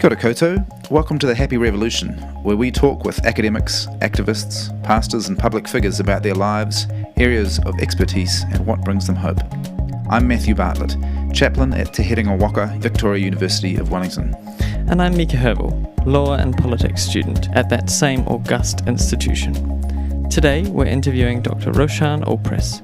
Kia ora koutou. Welcome to the Happy Revolution, where we talk with academics, activists, pastors and public figures about their lives, areas of expertise and what brings them hope. I'm Matthew Bartlett, chaplain at Te Herenga Waka, Victoria University of Wellington. And I'm Mika law and politics student at that same august institution. Today we're interviewing Dr Roshan Allpress.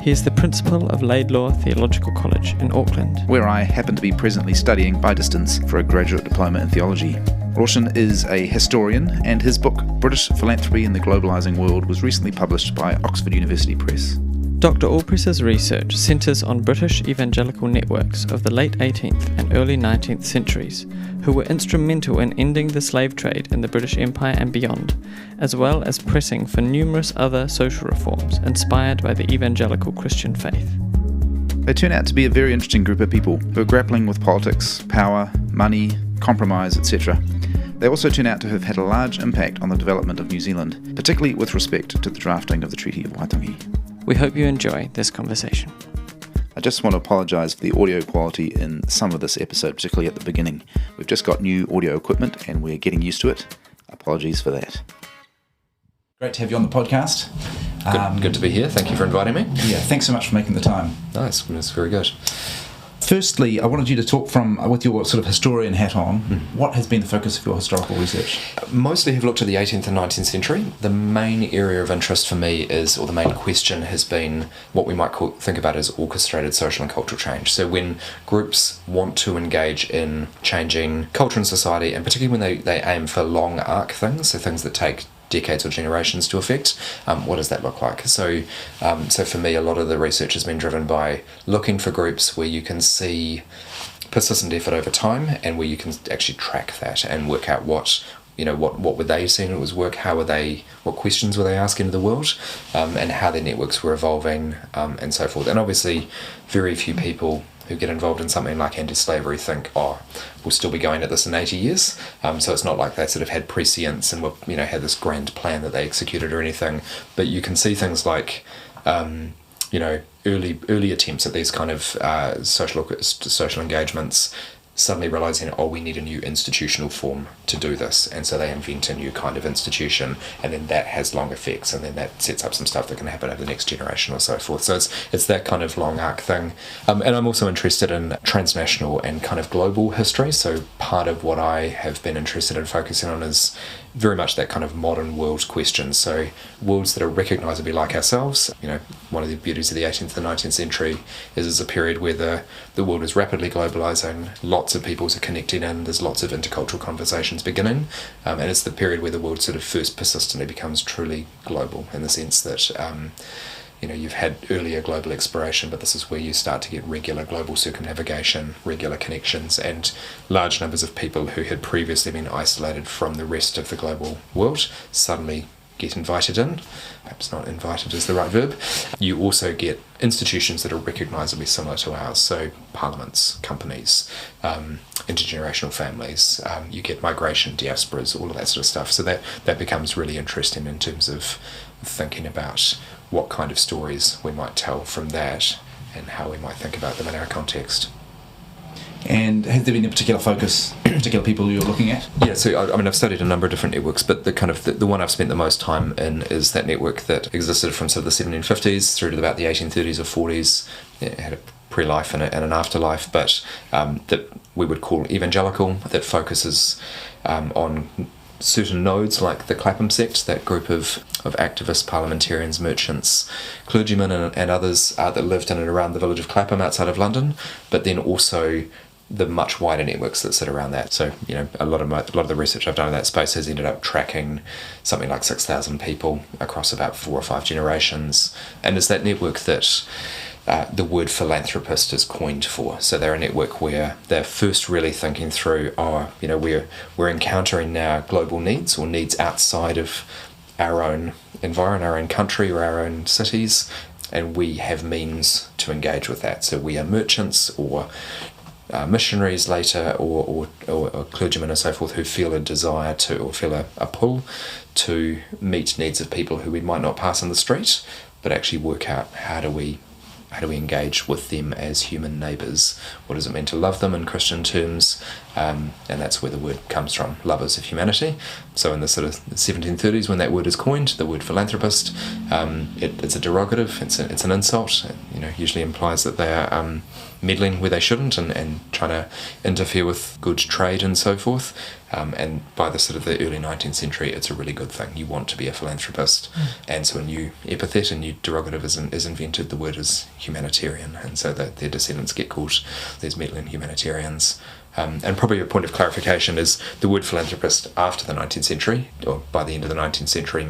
He is the principal of Laidlaw Theological College in Auckland, where I happen to be presently studying by distance for a graduate diploma in theology. Roshan is a historian, and his book British Philanthropy in the Globalizing World was recently published by Oxford University Press. Dr Allpress's research centres on British evangelical networks of the late 18th and early 19th centuries, who were instrumental in ending the slave trade in the British Empire and beyond, as well as pressing for numerous other social reforms inspired by the evangelical Christian faith. They turn out to be a very interesting group of people who are grappling with politics, power, money, compromise, etc. They also turn out to have had a large impact on the development of New Zealand, particularly with respect to the drafting of the Treaty of Waitangi. We hope you enjoy this conversation. I just want to apologise for the audio quality in some of this episode, particularly at the beginning. We've just got new audio equipment and we're getting used to it. Apologies for that. Great to have you on the podcast. Good to be here. Thank you for inviting me. Yeah, thanks so much for making the time. Nice, that's very good. Firstly, I wanted you to talk with your sort of historian hat on. What has been the focus of your historical research? Mostly have looked at the 18th and 19th century. The main area of interest for me the main question has been what we might think about as orchestrated social and cultural change. So when groups want to engage in changing culture and society, and particularly when they aim for long arc things, so things that take decades or generations to affect, what does that look like? So for me, a lot of the research has been driven by looking for groups where you can see persistent effort over time and where you can actually track that and work out what were they seeing it was work, what questions were they asking of the world, and how their networks were evolving, and so forth. And obviously very few people who get involved in something like anti-slavery think, we'll still be going at this in 80 years. So it's not like they sort of had prescience and had this grand plan that they executed or anything. But you can see things like, early attempts at these kind of social engagements, suddenly realising, we need a new institutional form to do this, and so they invent a new kind of institution, and then that has long effects, and then that sets up some stuff that can happen over the next generation or so forth. So it's that kind of long arc thing. And I'm also interested in transnational and kind of global history, so part of what I have been interested in focusing on is very much that kind of modern world question. So worlds that are recognisably like ourselves. One of the beauties of the 18th and 19th century is a period where the world is rapidly globalising, lots of peoples are connecting in, there's lots of intercultural conversations beginning, and it's the period where the world sort of first persistently becomes truly global, in the sense that you've had earlier global exploration, but this is where you start to get regular global circumnavigation, regular connections, and large numbers of people who had previously been isolated from the rest of the global world suddenly get invited in. Perhaps not invited is the right verb. You also get institutions that are recognisably similar to ours, so parliaments, companies, intergenerational families, you get migration, diasporas, all of that sort of stuff. So that becomes really interesting in terms of thinking about what kind of stories we might tell from that and how we might think about them in our context. And has there been a particular focus, particular people you're looking at? Yeah, so I've studied a number of different networks, but the one I've spent the most time in is that network that existed from sort of the 1750s through to about the 1830s or 40s. It had a pre-life and an afterlife, but that we would call Evangelical, that focuses on certain nodes like the Clapham sect, that group of activists, parliamentarians, merchants, clergymen and others that lived in and around the village of Clapham outside of London, but then also the much wider networks that sit around that. So, a lot of the research I've done in that space has ended up tracking something like 6,000 people across about 4 or 5 generations, and it's that network that the word philanthropist is coined for. So they're a network where they're first really thinking through, we're encountering now global needs or needs outside of our own environment, our own country or our own cities, and we have means to engage with that. So we are merchants or missionaries later or clergymen and so forth who feel a desire to, or feel a pull to meet needs of people who we might not pass on the street, but actually work out how do we engage with them as human neighbours? What does it mean to love them in Christian terms? And that's where the word comes from, lovers of humanity. So in the sort of 1730s, when that word is coined, the word philanthropist, it's a derogative, it's an insult. It, usually implies that they are meddling where they shouldn't and trying to interfere with good trade and so forth. And by the sort of the early 19th century, it's a really good thing. You want to be a philanthropist. And so a new epithet, a new derogative is invented. The word is humanitarian. And so that their descendants get called these meddling humanitarians. And probably a point of clarification is the word philanthropist after the 19th century, or by the end of the 19th century,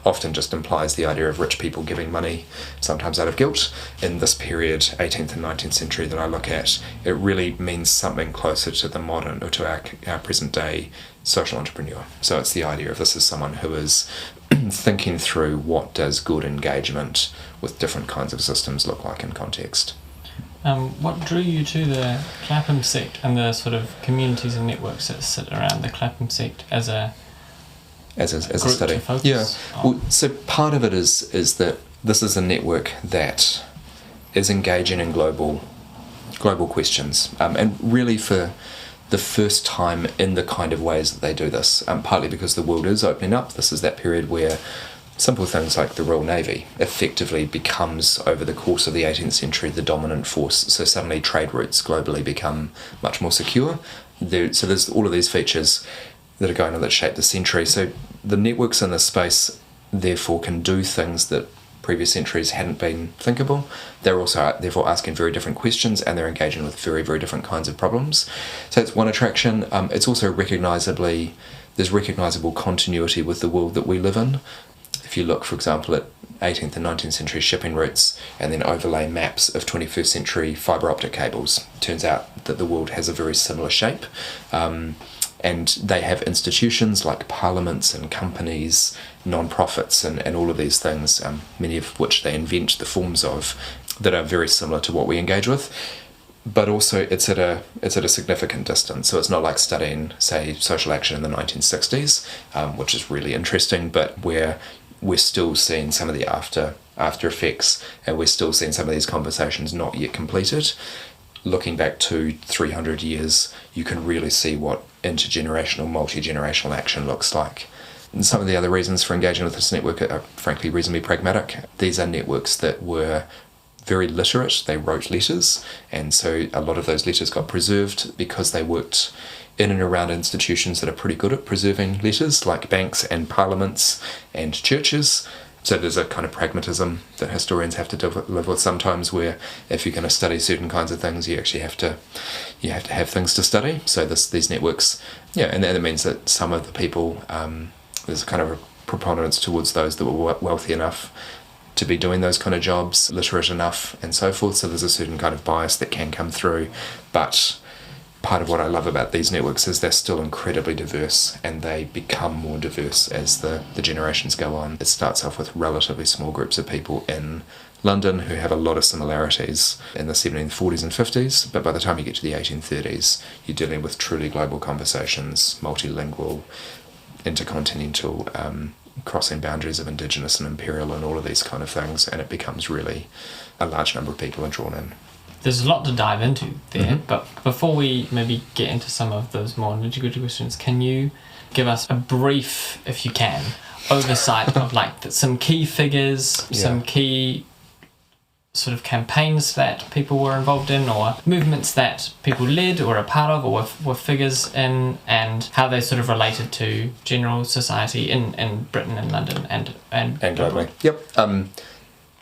often just implies the idea of rich people giving money, sometimes out of guilt. In this period, 18th and 19th century that I look at, it really means something closer to the modern, or to our present day social entrepreneur. So it's the idea of this is someone who is thinking through what does good engagement with different kinds of systems look like in context. What drew you to the Clapham sect and the sort of communities and networks that sit around the Clapham sect as a study? To focus Yeah. on? Well, so part of it is that this is a network that is engaging in global questions, and really for the first time in the kind of ways that they do this. Partly because the world is opening up. This is that period where simple things like the Royal Navy effectively becomes, over the course of the 18th century, the dominant force. So suddenly trade routes globally become much more secure. So there's all of these features that are going on that shape the century. So the networks in this space, therefore, can do things that previous centuries hadn't been thinkable. They're also, therefore, asking very different questions, and they're engaging with very, very different kinds of problems. So it's one attraction. It's also there's recognisable continuity with the world that we live in. If you look, for example, at 18th and 19th century shipping routes and then overlay maps of 21st century fibre optic cables, it turns out that the world has a very similar shape. And they have institutions like parliaments and companies, non-profits and all of these things, many of which they invent the forms of, that are very similar to what we engage with. But also it's at a significant distance. So it's not like studying, say, social action in the 1960s, which is really interesting, but where we're still seeing some of the after effects, and we're still seeing some of these conversations not yet completed. Looking back to 300 years, you can really see what intergenerational, multi-generational action looks like. And some of the other reasons for engaging with this network are frankly reasonably pragmatic. These are networks that were very literate. They wrote letters, and so a lot of those letters got preserved because they worked in and around institutions that are pretty good at preserving letters, like banks and parliaments and churches. So there's a kind of pragmatism that historians have to live with sometimes, where if you're going to study certain kinds of things, you actually have to have things to study. So these networks, and that means that some of the people, there's kind of a preponderance towards those that were wealthy enough to be doing those kind of jobs, literate enough, and so forth. So there's a certain kind of bias that can come through, but part of what I love about these networks is they're still incredibly diverse, and they become more diverse as the generations go on. It starts off with relatively small groups of people in London who have a lot of similarities in the 1740s and 50s, but by the time you get to the 1830s, you're dealing with truly global conversations, multilingual, intercontinental, crossing boundaries of indigenous and imperial and all of these kind of things, and it becomes really a large number of people are drawn in. There's a lot to dive into there, but before we maybe get into some of those more nitty-gritty questions, can you give us a brief, if you can, oversight of some key figures, some key sort of campaigns that people were involved in, or movements that people led or are part of or were figures in, and how they sort of related to general society in Britain and London and globally. Yep.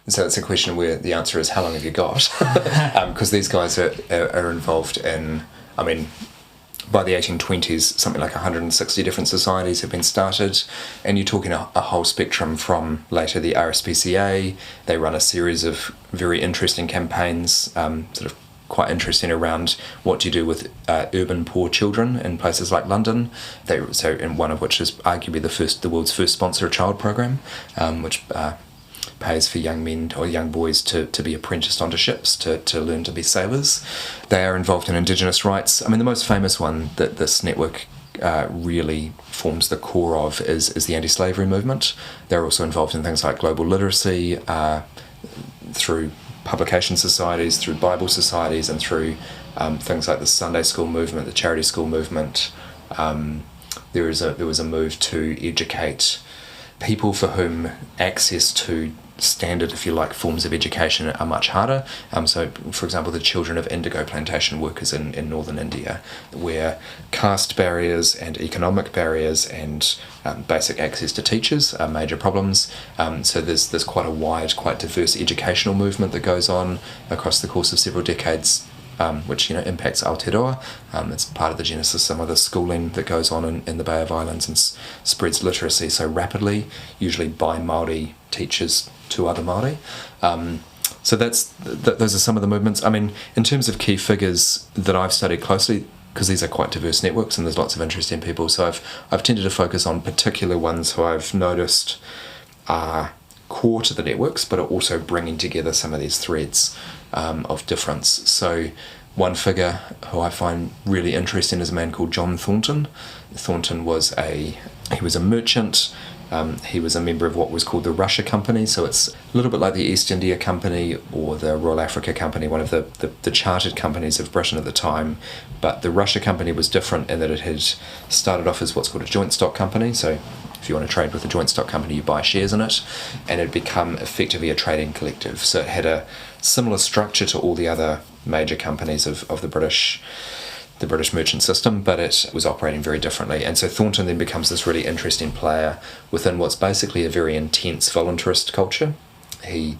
So it's a question where the answer is, how long have you got? Because these guys are involved in, by the 1820s, something like 160 different societies have been started, and you're talking a whole spectrum from later the RSPCA. They run a series of very interesting campaigns, sort of quite interesting around what do you do with urban poor children in places like London. And one of which is arguably the world's first sponsor child program, which pays for young men or young boys to be apprenticed onto ships to learn to be sailors. They are involved in Indigenous rights. The most famous one that this network really forms the core of is the anti-slavery movement. They're also involved in things like global literacy through publication societies, through Bible societies, and through things like the Sunday school movement, the charity school movement. There was a move to educate people for whom access to standard, if you like, forms of education are much harder. So, for example, the children of indigo plantation workers in northern India, where caste barriers and economic barriers and basic access to teachers are major problems. So there's quite a wide, quite diverse educational movement that goes on across the course of several decades, which impacts Aotearoa. It's part of the genesis of some of the schooling that goes on in the Bay of Islands and spreads literacy so rapidly, usually by Māori teachers to other Māori. So those are some of the movements. I mean, in terms of key figures that I've studied closely, because these are quite diverse networks and there's lots of interesting people, so I've tended to focus on particular ones who I've noticed are core to the networks, but are also bringing together some of these threads of difference. So one figure who I find really interesting is a man called John Thornton. Thornton was a merchant. He was a member of what was called the Russia Company, so it's a little bit like the East India Company or the Royal Africa Company, one of the chartered companies of Britain at the time. But the Russia Company was different in that it had started off as what's called a joint stock company. So if you want to trade with a joint stock company, you buy shares in it, and it had become effectively a trading collective. So it had a similar structure to all the other major companies of the British merchant system, but it was operating very differently. And so Thornton then becomes this really interesting player within what's basically a very intense voluntarist culture. He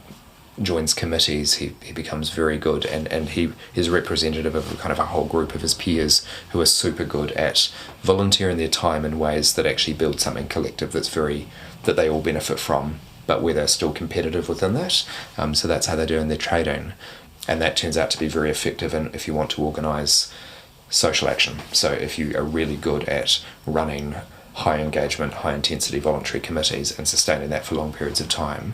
joins committees, he becomes very good, and he is representative of kind of a whole group of his peers who are super good at volunteering their time in ways that actually build something collective that they all benefit from, but where they're still competitive within that. So that's how they're doing their trading. And that turns out to be very effective if you want to organise social action. So if you are really good at running high engagement, high intensity voluntary committees and sustaining that for long periods of time,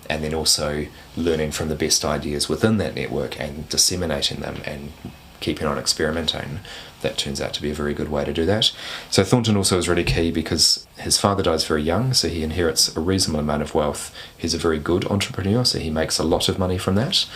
and then also learning from the best ideas within that network and disseminating them and keeping on experimenting, that turns out to be a very good way to do that. So Thornton also is really key because his father dies very young, so he inherits a reasonable amount of wealth. He's a very good entrepreneur, so he makes a lot of money from that.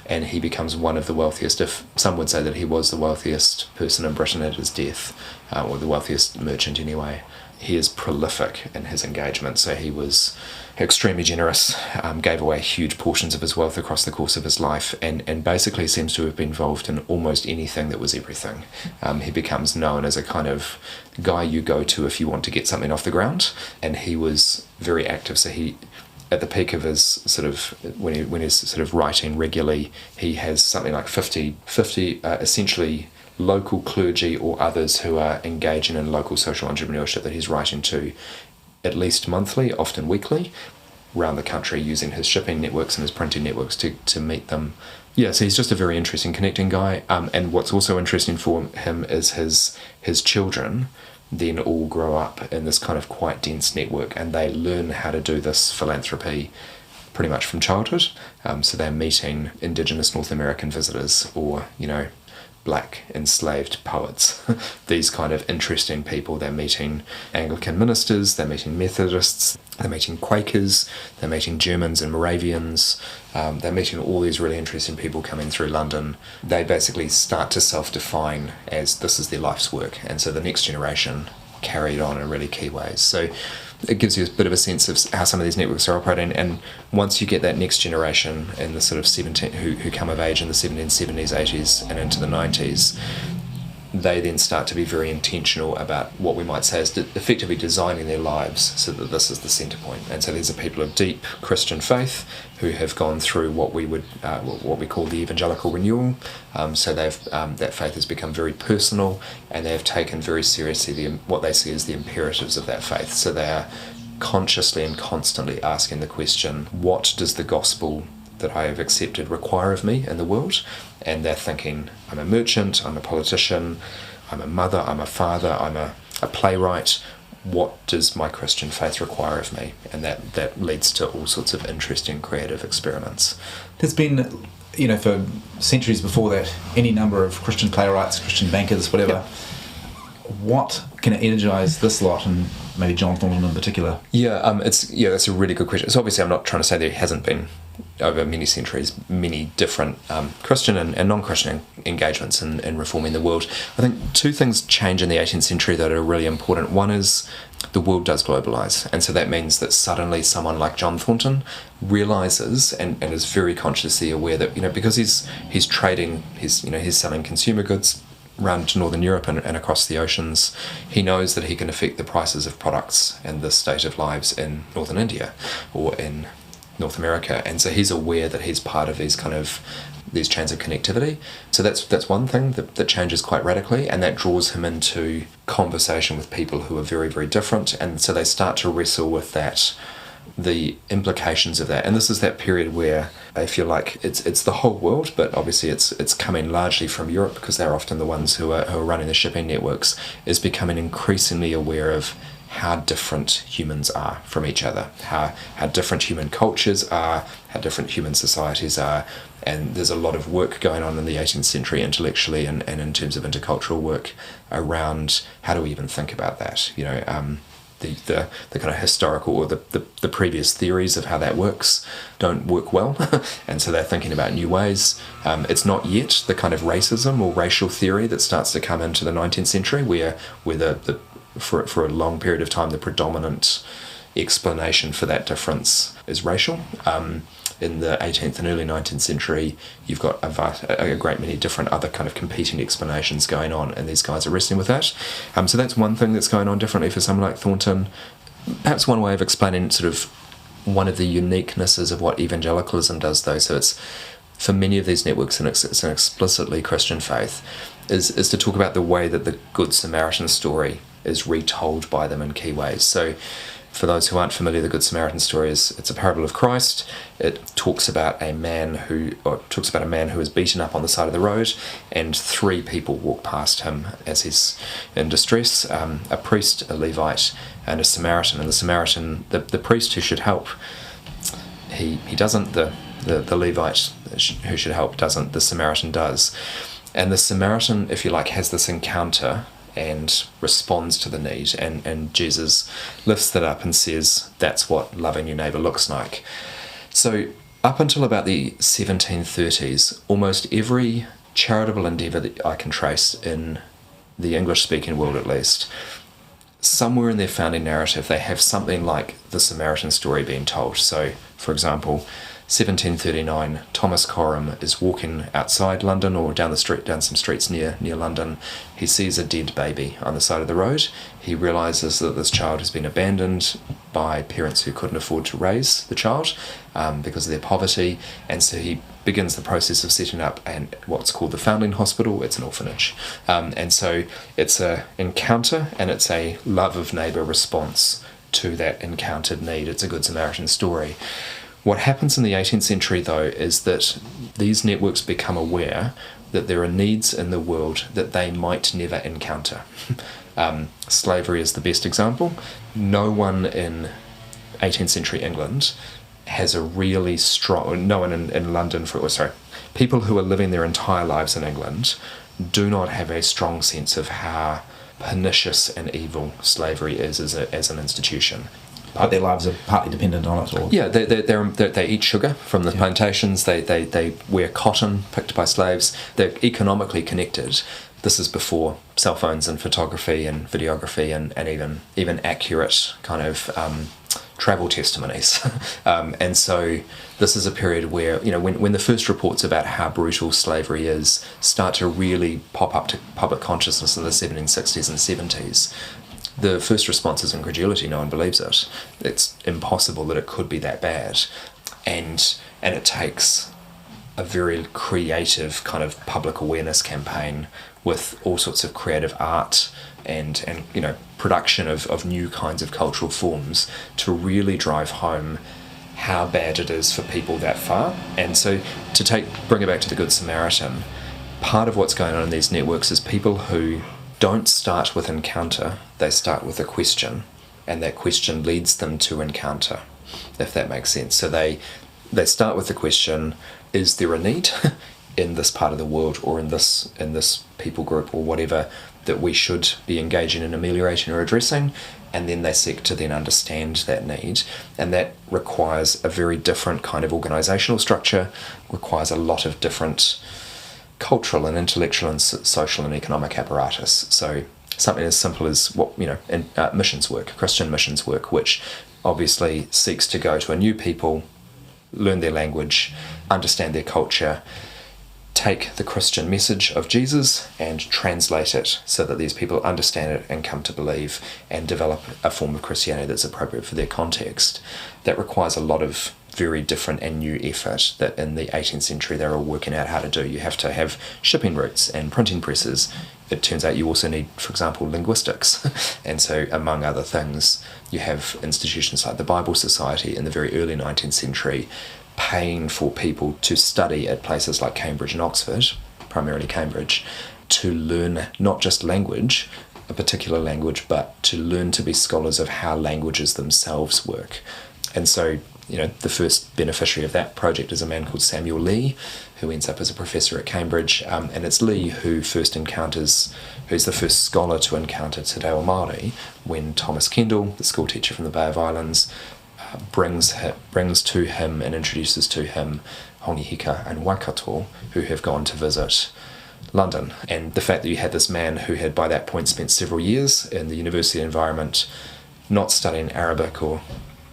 And he becomes one of the wealthiest, if some would say that he was the wealthiest person in Britain at his death, or the wealthiest merchant anyway. He is prolific in his engagement, so he was extremely generous, gave away huge portions of his wealth across the course of his life, and basically seems to have been involved in almost anything that was everything. He becomes known as a kind of guy you go to if you want to get something off the ground, and he was very active, so he, at the peak of his sort of, when he's sort of writing regularly, he has something like 50 essentially local clergy or others who are engaging in local social entrepreneurship that he's writing to at least monthly, often weekly, around the country using his shipping networks and his printing networks to meet them. Yeah, so he's just a very interesting connecting guy. And what's also interesting for him is his children then all grow up in this kind of quite dense network, and they learn how to do this philanthropy pretty much from childhood. So they're meeting indigenous North American visitors or, black enslaved poets, these kind of interesting people. They're meeting Anglican ministers, they're meeting Methodists, they're meeting Quakers, they're meeting Germans and Moravians, they're meeting all these really interesting people coming through London. They basically start to self-define as this is their life's work, and so the next generation carried on in really key ways. So it gives you a bit of a sense of how some of these networks are operating, and once you get that next generation in the sort of who come of age in the 1770s, 80s and into the 90s, they then start to be very intentional about what we might say is effectively designing their lives so that this is the centre point. And so these are people of deep Christian faith who have gone through what we call the Evangelical renewal. So that faith has become very personal, and they have taken very seriously what they see as the imperatives of that faith. So they are consciously and constantly asking the question, what does the gospel that I have accepted require of me in the world? And they're thinking, I'm a merchant, I'm a politician, I'm a mother, I'm a father, I'm a playwright. What does my Christian faith require of me? And that leads to all sorts of interesting creative experiments. There's been, for centuries before that, any number of Christian playwrights, Christian bankers, whatever. Yep. What can energise this lot and maybe John Thornton in particular? That's a really good question. So obviously I'm not trying to say there hasn't been over many centuries many different Christian and non-Christian engagements in reforming the world. I think two things change in the 18th century that are really important. One is the world does globalise, and so that means that suddenly someone like John Thornton realises and is very consciously aware that, because he's trading, he's selling consumer goods around to Northern Europe and across the oceans. He knows that he can affect the prices of products and the state of lives in Northern India or in North America, and so he's aware that he's part of these chains of connectivity. So that's one thing that changes quite radically, and that draws him into conversation with people who are very, very different, and so they start to wrestle with that, the implications of that. And this is that period where I feel like it's the whole world, but obviously it's coming largely from Europe, because they're often the ones who are running the shipping networks, is becoming increasingly aware of how different humans are from each other, how different human cultures are, how different human societies are. And there's a lot of work going on in the 18th century intellectually and in terms of intercultural work around how do we even think about that, the kind of historical or the previous theories of how that works don't work well, and so they're thinking about new ways. It's not yet the kind of racism or racial theory that starts to come into the 19th century, where for a long period of time the predominant explanation for that difference is racial. In the 18th and early 19th century, you've got a great many different other kind of competing explanations going on, and these guys are wrestling with that. So that's one thing that's going on differently for someone like Thornton. Perhaps one way of explaining sort of one of the uniquenesses of what evangelicalism does, though, so it's, for many of these networks, and it's an explicitly Christian faith, is to talk about the way that the Good Samaritan story is retold by them in key ways. So for those who aren't familiar, the Good Samaritan story it's a parable of Christ. It talks about a man who is beaten up on the side of the road, and three people walk past him as he's in distress: a priest, a Levite, and a Samaritan. And the Samaritan, the priest who should help, he doesn't. The Levite who should help doesn't. The Samaritan does. And the Samaritan, if you like, has this encounter and responds to the need, and Jesus lifts that up and says that's what loving your neighbour looks like. So up until about the 1730s, almost every charitable endeavour that I can trace in the English-speaking world, at least, somewhere in their founding narrative they have something like the Samaritan story being told. So, for example, 1739, Thomas Coram is walking outside London, or down some streets near London. He sees a dead baby on the side of the road. He realises that this child has been abandoned by parents who couldn't afford to raise the child because of their poverty, and so he begins the process of setting up what's called the Foundling Hospital. It's an orphanage, and so it's an encounter, and it's a love of neighbour response to that encountered need. It's a Good Samaritan story. What happens in the 18th century, though, is that these networks become aware that there are needs in the world that they might never encounter. Slavery is the best example. No one in 18th century England has a really strong... No one in London, people who are living their entire lives in England do not have a strong sense of how pernicious and evil slavery is as an institution. But their lives are partly dependent on it, or they eat sugar from the plantations. They wear cotton picked by slaves. They're economically connected. This is before cell phones and photography and videography and even accurate kind of travel testimonies. And so this is a period where, when the first reports about how brutal slavery is start to really pop up to public consciousness in the 1760s and 70s. The first response is incredulity. No one believes it. It's impossible that it could be that bad. And it takes a very creative kind of public awareness campaign with all sorts of creative art and production of new kinds of cultural forms to really drive home how bad it is for people that far. And so bring it back to the Good Samaritan, part of what's going on in these networks is people who don't start with encounter, they start with a question, and that question leads them to encounter, if that makes sense. So they start with the question, is there a need in this part of the world or in this people group or whatever that we should be engaging in ameliorating or addressing? and then they seek to then understand that need. And that requires a very different kind of organisational structure, requires a lot of different cultural and intellectual and social and economic apparatus. So something as simple as missions work, Christian missions work, which obviously seeks to go to a new people, learn their language, understand their culture, take the Christian message of Jesus and translate it so that these people understand it and come to believe and develop a form of Christianity that's appropriate for their context. That requires a lot of very different and new effort that in the 18th century they were all working out how to do. You have to have shipping routes and printing presses. It turns out you also need, for example, linguistics. And so, among other things, you have institutions like the Bible Society in the very early 19th century paying for people to study at places like Cambridge and Oxford, primarily Cambridge, to learn not just language, a particular language, but to learn to be scholars of how languages themselves work. And so, the first beneficiary of that project is a man called Samuel Lee, who ends up as a professor at Cambridge, and it's Lee who's the first scholar to encounter Te Reo Māori when Thomas Kendall, the school teacher from the Bay of Islands, brings to him and introduces to him Hongi Hika and Waikato, who have gone to visit London. And the fact that you had this man who had by that point spent several years in the university environment, not studying Arabic or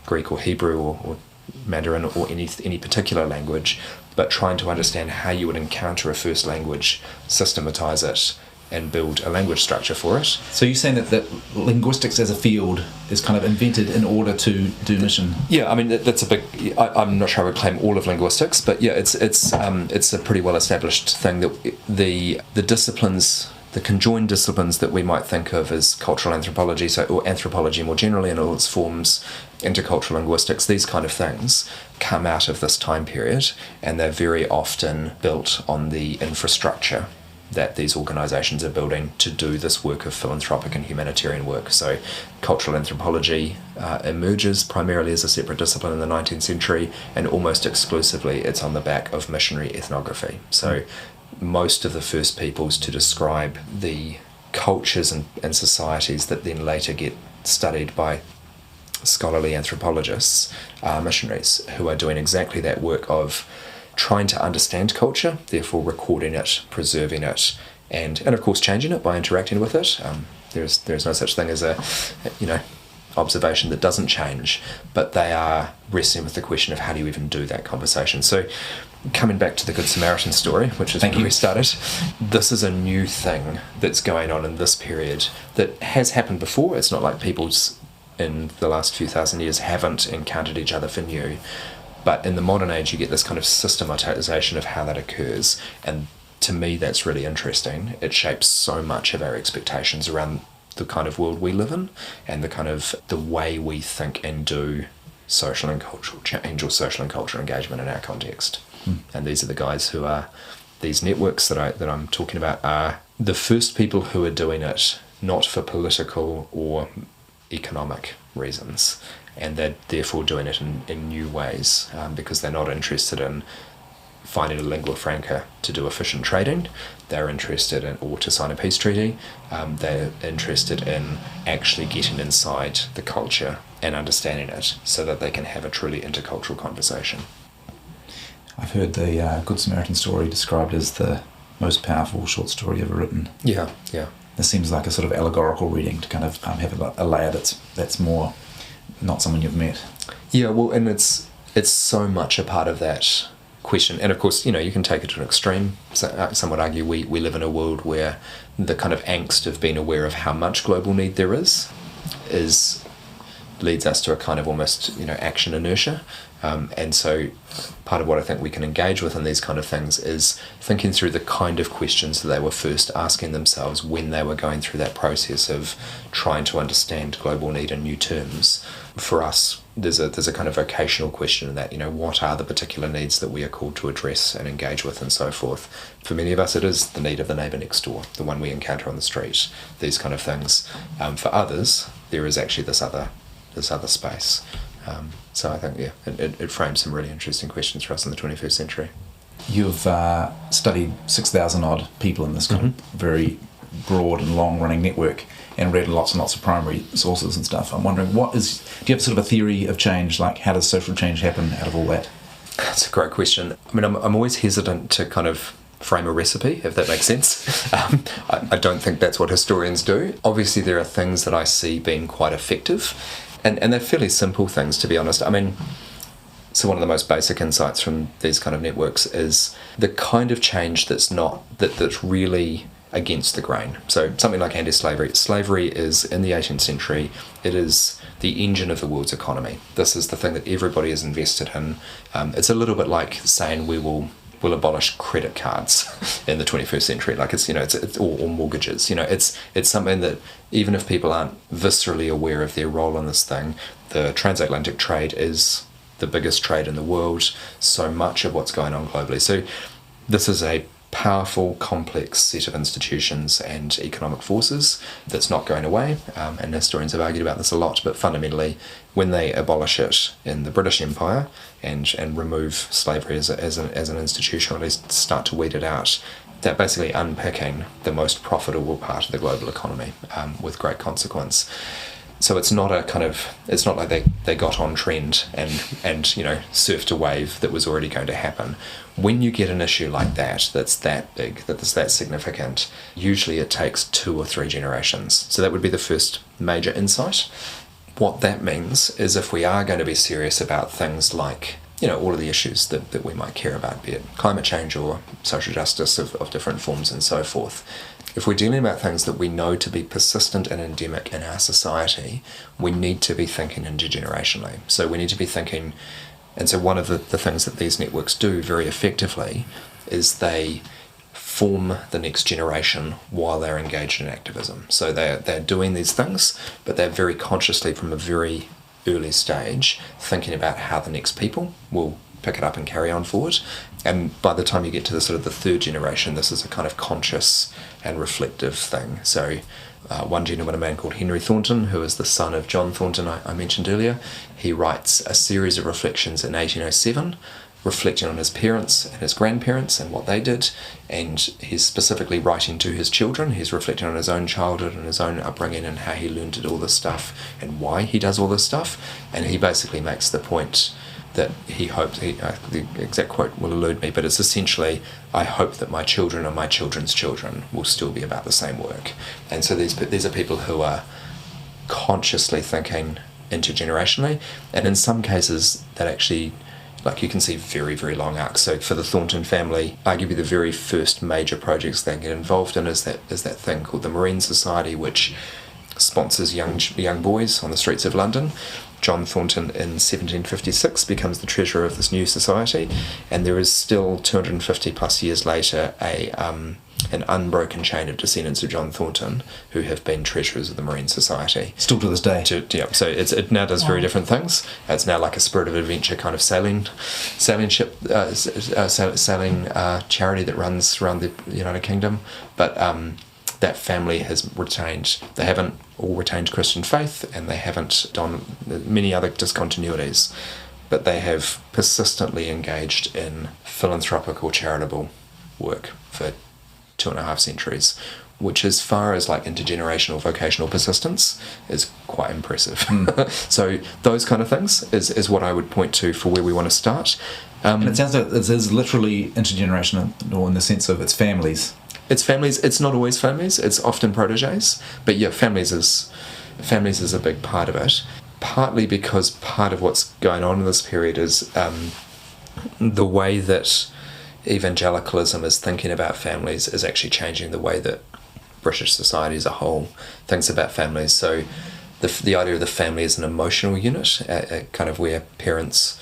Greek or Hebrew or Mandarin or any particular language, but trying to understand how you would encounter a first language, systematize it, and build a language structure for it. So you're saying that linguistics as a field is kind of invented in order to do mission? Yeah, I mean that's a big. I'm not sure I would claim all of linguistics, but yeah, it's a pretty well established thing that the disciplines, the conjoined disciplines that we might think of as cultural anthropology, or anthropology more generally in all its forms, intercultural linguistics, these kind of things come out of this time period, and they're very often built on the infrastructure that these organisations are building to do this work of philanthropic and humanitarian work. So cultural anthropology emerges primarily as a separate discipline in the 19th century, and almost exclusively it's on the back of missionary ethnography. So most of the first peoples to describe the cultures and societies that then later get studied by scholarly anthropologists are missionaries who are doing exactly that work of trying to understand culture, therefore recording it, preserving it, and of course changing it by interacting with it. There's no such thing as a observation that doesn't change, but they are wrestling with the question of how do you even do that conversation. So coming back to the Good Samaritan story, which is where we started, this is a new thing that's going on in this period that has happened before. It's not like people's in the last few thousand years haven't encountered each other for new. But in the modern age, you get this kind of systematization of how that occurs. And to me, that's really interesting. It shapes so much of our expectations around the kind of world we live in and the way we think and do social and cultural change or social and cultural engagement in our context. And these are the guys who are, these networks that I'm talking about are the first people who are doing it not for political or economic reasons. And they're therefore doing it in new ways because they're not interested in finding a lingua franca to do efficient trading. They're interested in, or to sign a peace treaty, they're interested in actually getting inside the culture and understanding it so that they can have a truly intercultural conversation. I've heard the Good Samaritan story described as the most powerful short story ever written. Yeah. This seems like a sort of allegorical reading to kind of have a layer that's more not someone you've met. Yeah, well, and it's so much a part of that question. And of course, you can take it to an extreme. Some would argue we live in a world where the kind of angst of being aware of how much global need there is leads us to a kind of almost, action inertia. And so part of what I think we can engage with in these kind of things is thinking through the kind of questions that they were first asking themselves when they were going through that process of trying to understand global need in new terms. For us, there's a kind of vocational question in that, what are the particular needs that we are called to address and engage with and so forth. For many of us, it is the need of the neighbour next door, the one we encounter on the street, these kind of things. For others, there is actually this other space. So I think, it frames some really interesting questions for us in the 21st century. You've studied 6,000 odd people in this kind of very broad and long-running network and read lots and lots of primary sources and stuff. I'm wondering, do you have sort of a theory of change? Like, how does social change happen out of all that? That's a great question. I mean, I'm always hesitant to kind of frame a recipe, if that makes sense. I don't think that's what historians do. Obviously, there are things that I see being quite effective, and they're fairly simple things, to be honest. I mean, so one of the most basic insights from these kind of networks is the kind of change that's really against the grain. So something like anti-slavery. Slavery is, in the 18th century, it is the engine of the world's economy. This is the thing that everybody is invested in. It's a little bit like saying we'll abolish credit cards in the 21st century. Like it's or mortgages. It's something that even if people aren't viscerally aware of their role in this thing, the transatlantic trade is the biggest trade in the world. So much of what's going on globally. So this is a powerful, complex set of institutions and economic forces that's not going away, and historians have argued about this a lot, but fundamentally when they abolish it in the British Empire and remove slavery as an institution, or at least start to weed it out, they're basically unpicking the most profitable part of the global economy, with great consequence. So it's not like they got on trend and surfed a wave that was already going to happen. When you get an issue like that's that big, that's that significant, usually it takes 2 or 3 generations. So that would be the first major insight. What that means is if we are going to be serious about things like all of the issues that we might care about, be it climate change or social justice of different forms and so forth, if we're dealing about things that we know to be persistent and endemic in our society, we need to be thinking intergenerationally. So we need to be thinking, and so one of the things that these networks do very effectively is they form the next generation while they're engaged in activism. So they're doing these things, but they're very consciously from a very early stage thinking about how the next people will pick it up and carry on forward. And by the time you get to the sort of the 3rd generation, this is a kind of conscious and reflective thing. So one gentleman, a man called Henry Thornton, who is the son of John Thornton I mentioned earlier, he writes a series of reflections in 1807, reflecting on his parents and his grandparents and what they did, and he's specifically writing to his children. He's reflecting on his own childhood and his own upbringing and how he learned to do all this stuff and why he does all this stuff. And he basically makes the point that he hopes, the exact quote will elude me, but it's essentially, I hope that my children and my children's children will still be about the same work. And so these are people who are consciously thinking intergenerationally, and in some cases that actually, like, you can see very, very long arcs. So for the Thornton family, arguably the very first major projects they get involved in is that thing called the Marine Society, which sponsors young boys on the streets of London. John Thornton in 1756 becomes the treasurer of this new society, and there is still 250 plus years later an unbroken chain of descendants of John Thornton who have been treasurers of the Marine Society. Still to this day. So it now does very different things. It's now like a spirit of adventure kind of sailing ship, sailing charity that runs around the United Kingdom. But that family they haven't all retained Christian faith, and they haven't done many other discontinuities, but they have persistently engaged in philanthropic or charitable work for 2.5 centuries, which, as far as like intergenerational vocational persistence, is quite impressive. So those kind of things is what I would point to for where we want to start. And it sounds like it is literally intergenerational in the sense of its families. It's families. It's not always families. It's often proteges. But yeah, families is a big part of it. Partly because part of what's going on in this period is the way that evangelicalism is thinking about families is actually changing the way that British society as a whole thinks about families. So the idea of the family as an emotional unit, kind of where parents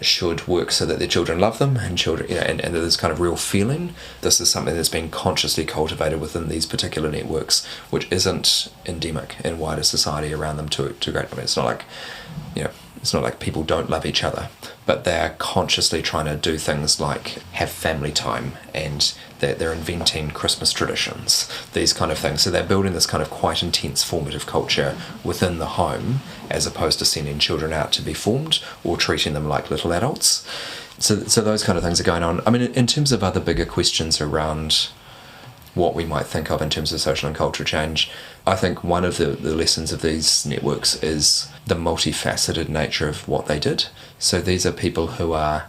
should work so that their children love them, and children, and there's kind of real feeling. This is something that's been consciously cultivated within these particular networks, which isn't endemic in wider society around them to great. I mean, it's not like people don't love each other, but they're consciously trying to do things like have family time, and they're inventing Christmas traditions, these kind of things. So they're building this kind of quite intense formative culture within the home, as opposed to sending children out to be formed or treating them like little adults. So those kind of things are going on. I mean, in terms of other bigger questions around what we might think of in terms of social and cultural change. I think one of the lessons of these networks is the multifaceted nature of what they did. So these are people who are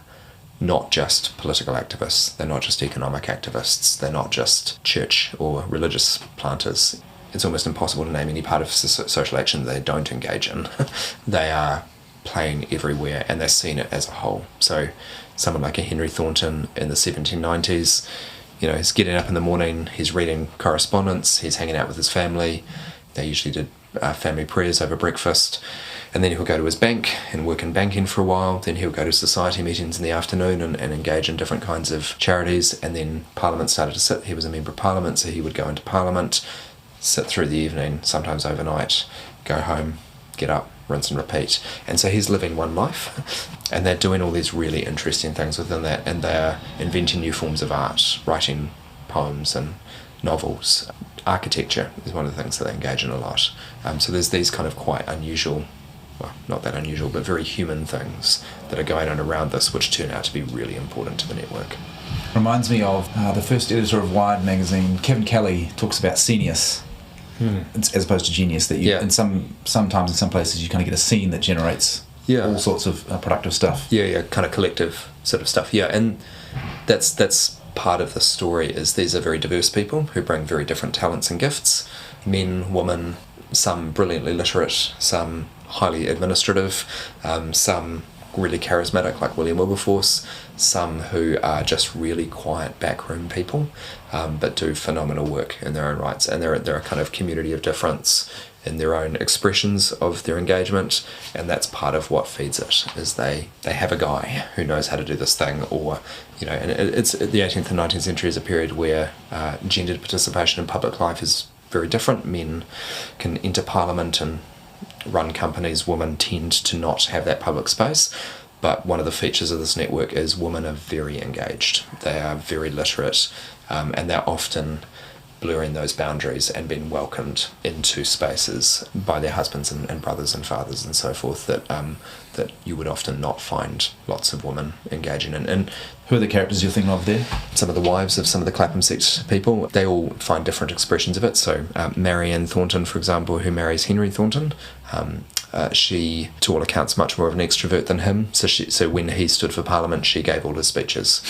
not just political activists, they're not just economic activists, they're not just church or religious planters. It's almost impossible to name any part of social action they don't engage in. They are playing everywhere and they're seeing it as a whole. So someone like a Henry Thornton in the 1790s, he's getting up in the morning, he's reading correspondence, he's hanging out with his family. They usually did family prayers over breakfast, and then he'll go to his bank and work in banking for a while. Then he'll go to society meetings in the afternoon and engage in different kinds of charities. And then Parliament started to sit. He was a member of Parliament, so he would go into Parliament, sit through the evening, sometimes overnight, go home, get up, rinse and repeat. And so he's living one life, and they're doing all these really interesting things within that, and they're inventing new forms of art, writing poems and novels. Architecture is one of the things that they engage in a lot. So there's these kind of quite unusual, well, not that unusual, but very human things that are going on around this, which turn out to be really important to the network. Reminds me of the first editor of Wired magazine, Kevin Kelly, talks about scenius, as opposed to genius. That you, sometimes in some places you kind of get a scene that generates all sorts of productive stuff. Kind of collective sort of stuff. And that's part of the story. Is these are very diverse people who bring very different talents and gifts. Men, women, some brilliantly literate, some highly administrative, some really charismatic like William Wilberforce, some who are just really quiet backroom people, but do phenomenal work in their own rights, and they're a kind of community of difference in their own expressions of their engagement, and that's part of what feeds it, is they have a guy who knows how to do this thing, or and it's the 18th and 19th century is a period where gendered participation in public life is very different. Men can enter Parliament and run companies, women tend to not have that public space. But one of the features of this network is women are very engaged. They are very literate, and they're often blurring those boundaries and being welcomed into spaces by their husbands and brothers and fathers and so forth that you would often not find lots of women engaging in. And who are the characters you're thinking of there? Some of the wives of some of the Clapham sect people, they all find different expressions of it. So Marianne Thornton, for example, who marries Henry Thornton, she, to all accounts, much more of an extrovert than him. So when he stood for Parliament, she gave all his speeches.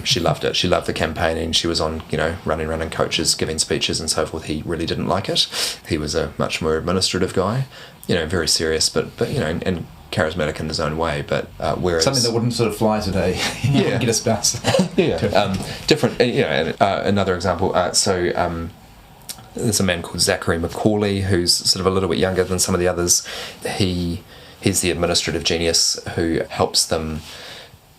She loved it. She loved the campaigning. She was on, running around in coaches, giving speeches and so forth. He really didn't like it. He was a much more administrative guy, very serious, but and charismatic in his own way. But whereas something that wouldn't sort of fly today, get a spouse. Different. Another example. There's a man called Zachary Macaulay who's sort of a little bit younger than some of the others. He's the administrative genius who helps them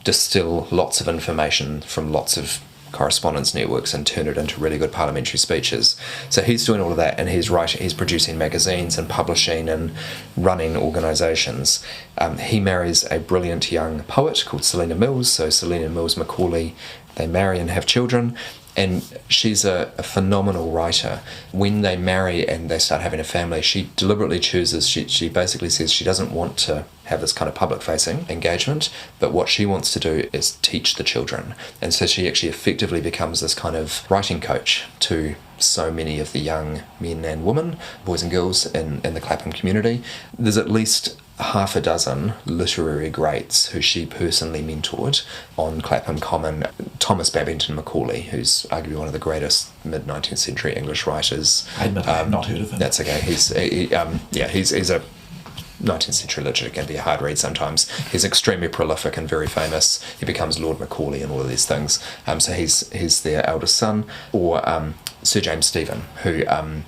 distill lots of information from lots of correspondence networks and turn it into really good parliamentary speeches. So he's doing all of that, and he's producing magazines and publishing and running organisations. He marries a brilliant young poet called Selina Mills. So Selina Mills Macaulay, they marry and have children. And she's a phenomenal writer. When they marry and they start having a family, she deliberately chooses, she basically says she doesn't want to have this kind of public-facing engagement, but what she wants to do is teach the children. And so she actually effectively becomes this kind of writing coach to so many of the young men and women, boys and girls in the Clapham community. There's at least half a dozen literary greats who she personally mentored on Clapham Common. Thomas Babington Macaulay, who's arguably one of the greatest mid-19th century English writers. I admit I have not heard of him. That's okay. He's a 19th century literature can be a hard read sometimes. He's extremely prolific and very famous. He becomes Lord Macaulay and all of these things. So he's their eldest son. Or Sir James Stephen, who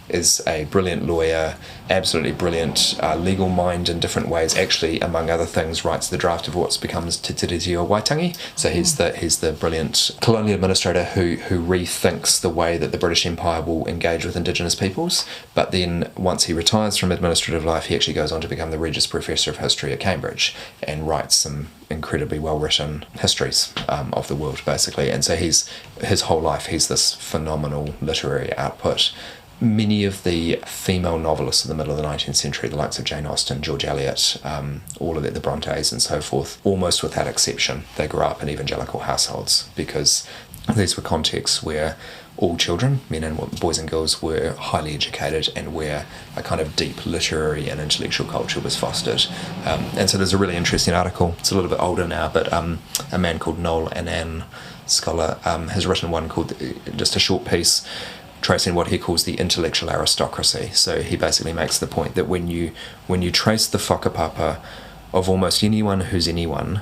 is a brilliant lawyer, absolutely brilliant legal mind in different ways. Actually, among other things, writes the draft of what's becomes Te Tiriti o Waitangi. So he's the brilliant colonial administrator who rethinks the way that the British Empire will engage with Indigenous peoples. But then once he retires from administrative life, he actually goes on to become the Regius Professor of History at Cambridge and writes some incredibly well-written histories of the world, basically. And so his whole life, he's this phenomenal literary output. Many of the female novelists in the middle of the 19th century, the likes of Jane Austen, George Eliot, all of the Brontes and so forth, almost without exception, they grew up in evangelical households, because these were contexts where all children, men and boys and girls, were highly educated and where a kind of deep literary and intellectual culture was fostered. And so there's a really interesting article, it's a little bit older now, but a man called Noel Annan, scholar, has written one called, just a short piece, tracing what he calls the intellectual aristocracy. So he basically makes the point that when you trace the whakapapa of almost anyone who's anyone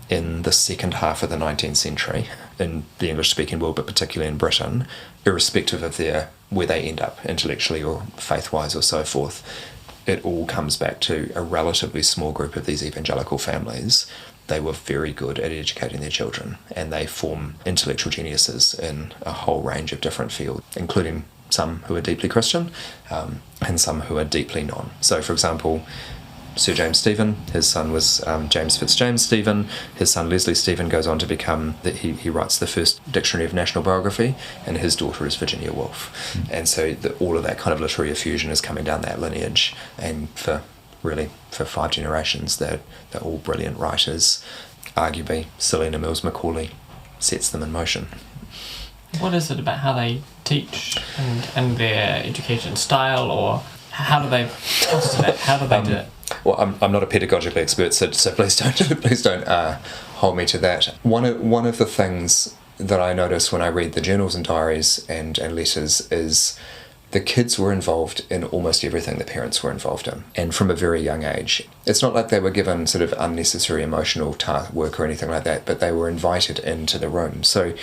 in the second half of the 19th century, in the English-speaking world, but particularly in Britain, irrespective of where they end up intellectually or faith-wise or so forth, it all comes back to a relatively small group of these evangelical families. They were very good at educating their children, and they form intellectual geniuses in a whole range of different fields, including some who are deeply Christian, and some who are deeply non. So, for example, Sir James Stephen, his son was James Fitzjames Stephen. His son Leslie Stephen goes on to become, he writes the first dictionary of national biography, and his daughter is Virginia Woolf. And so all of that kind of literary effusion is coming down that lineage, and for 5 generations they're all brilliant writers. Arguably Selena Mills Macaulay sets them in motion. What is it about how they teach and their education style, or how do they foster that? How do they do it? Well, I'm not a pedagogical expert, so please don't hold me to that. One of the things that I notice when I read the journals and diaries and letters is the kids were involved in almost everything the parents were involved in, and from a very young age. It's not like they were given sort of unnecessary emotional work or anything like that, but they were invited into the room. So,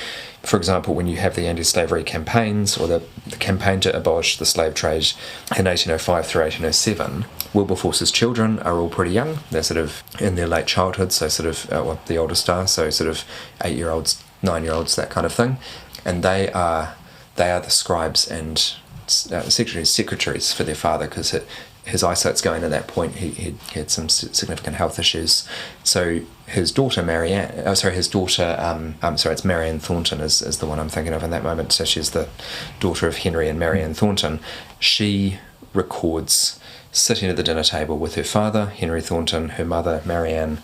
for example, when you have the anti-slavery campaigns, or the campaign to abolish the slave trade in 1805 through 1807, Wilberforce's children are all pretty young. They're sort of in their late childhood, so sort of, the oldest are, so sort of 8-year-olds, 9-year-olds, that kind of thing. And they are the scribes and secretaries for their father, because his eyesight's going at that point. He had some significant health issues. So his daughter it's Marianne Thornton is the one I'm thinking of in that moment. So she's the daughter of Henry and Marianne Thornton. She records sitting at the dinner table with her father, Henry Thornton, her mother, Marianne,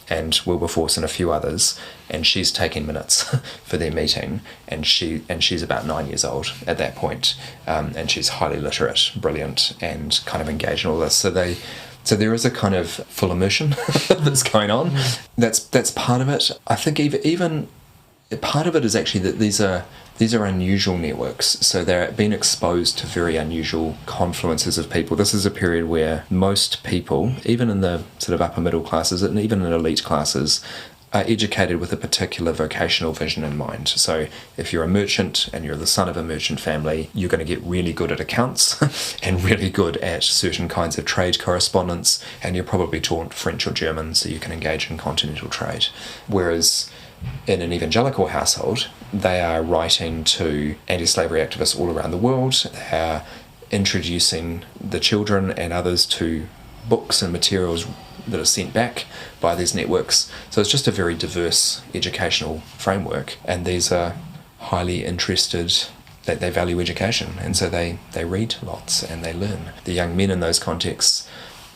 and Wilberforce and a few others, and she's taking minutes for their meeting, and she's about 9 years old at that point, and she's highly literate, brilliant, and kind of engaged in all this. So there is a kind of full immersion that's going on. That's part of it. I think even part of it is actually that these are unusual networks, so they're being exposed to very unusual confluences of people. This is a period where most people, even in the sort of upper middle classes and even in elite classes, are educated with a particular vocational vision in mind. So if you're a merchant and you're the son of a merchant family, you're going to get really good at accounts and really good at certain kinds of trade correspondence, and you're probably taught French or German so you can engage in continental trade. Whereas in an evangelical household, they are writing to anti-slavery activists all around the world. They are introducing the children and others to books and materials that are sent back by these networks. So it's just a very diverse educational framework, and these are highly interested, that they value education, and so they read lots and they learn. The young men in those contexts,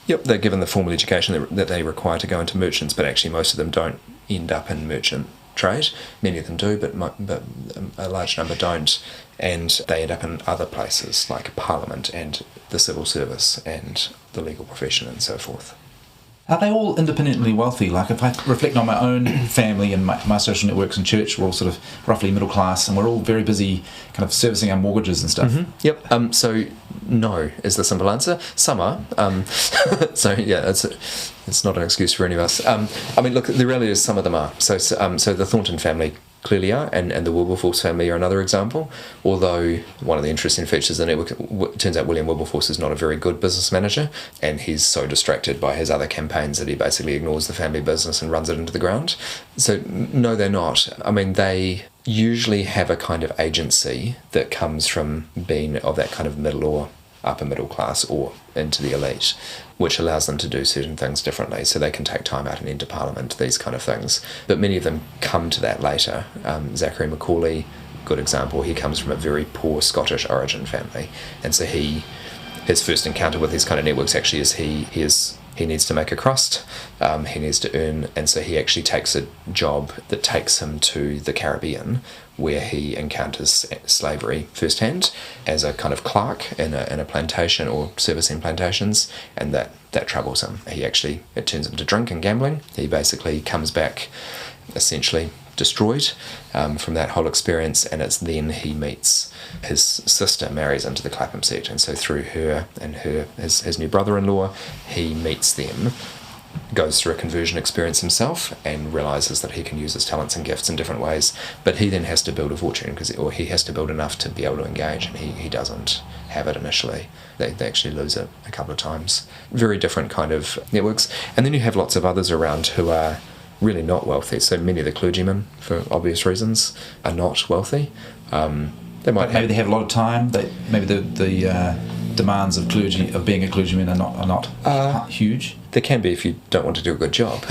they're given the formal education that they require to go into merchants, but actually most of them don't end up in merchant trade. Many of them do, but a large number don't, and they end up in other places like Parliament and the civil service and the legal profession and so forth. Are they all independently wealthy? Like, if I reflect on my own family and my social networks and church, we're all sort of roughly middle class, and we're all very busy kind of servicing our mortgages and stuff. Mm-hmm. Yep. So no is the simple answer. Some are. So yeah, it's not an excuse for any of us. I mean, look, the reality is some of them are. So the Thornton family clearly are, and the Wilberforce family are another example. Although one of the interesting features of the network, it turns out William Wilberforce is not a very good business manager, and he's so distracted by his other campaigns that he basically ignores the family business and runs it into the ground. So no, they're not. I mean, they usually have a kind of agency that comes from being of that kind of middle or upper middle class or into the elite, which allows them to do certain things differently. So they can take time out and enter Parliament, these kind of things. But many of them come to that later. Zachary Macaulay, good example, he comes from a very poor Scottish origin family. And so his first encounter with these kind of networks actually is he is he needs to make a crust, he needs to earn, and so he actually takes a job that takes him to the Caribbean, where he encounters slavery firsthand as a kind of clerk in a plantation or servicing plantations, and that troubles him. It turns him to drink and gambling. He basically comes back essentially destroyed from that whole experience, and it's then he meets his sister, marries into the Clapham sect, and so through her and his new brother-in-law, he meets them, goes through a conversion experience himself, and realises that he can use his talents and gifts in different ways, but he then has to build a fortune, or he has to build enough to be able to engage, and he doesn't have it initially. They actually lose it a couple of times. Very different kind of networks. And then you have lots of others around who are really not wealthy. So many of the clergymen, for obvious reasons, are not wealthy. Maybe they have a lot of time. Maybe the demands of being a clergyman are not huge. There can be if you don't want to do a good job.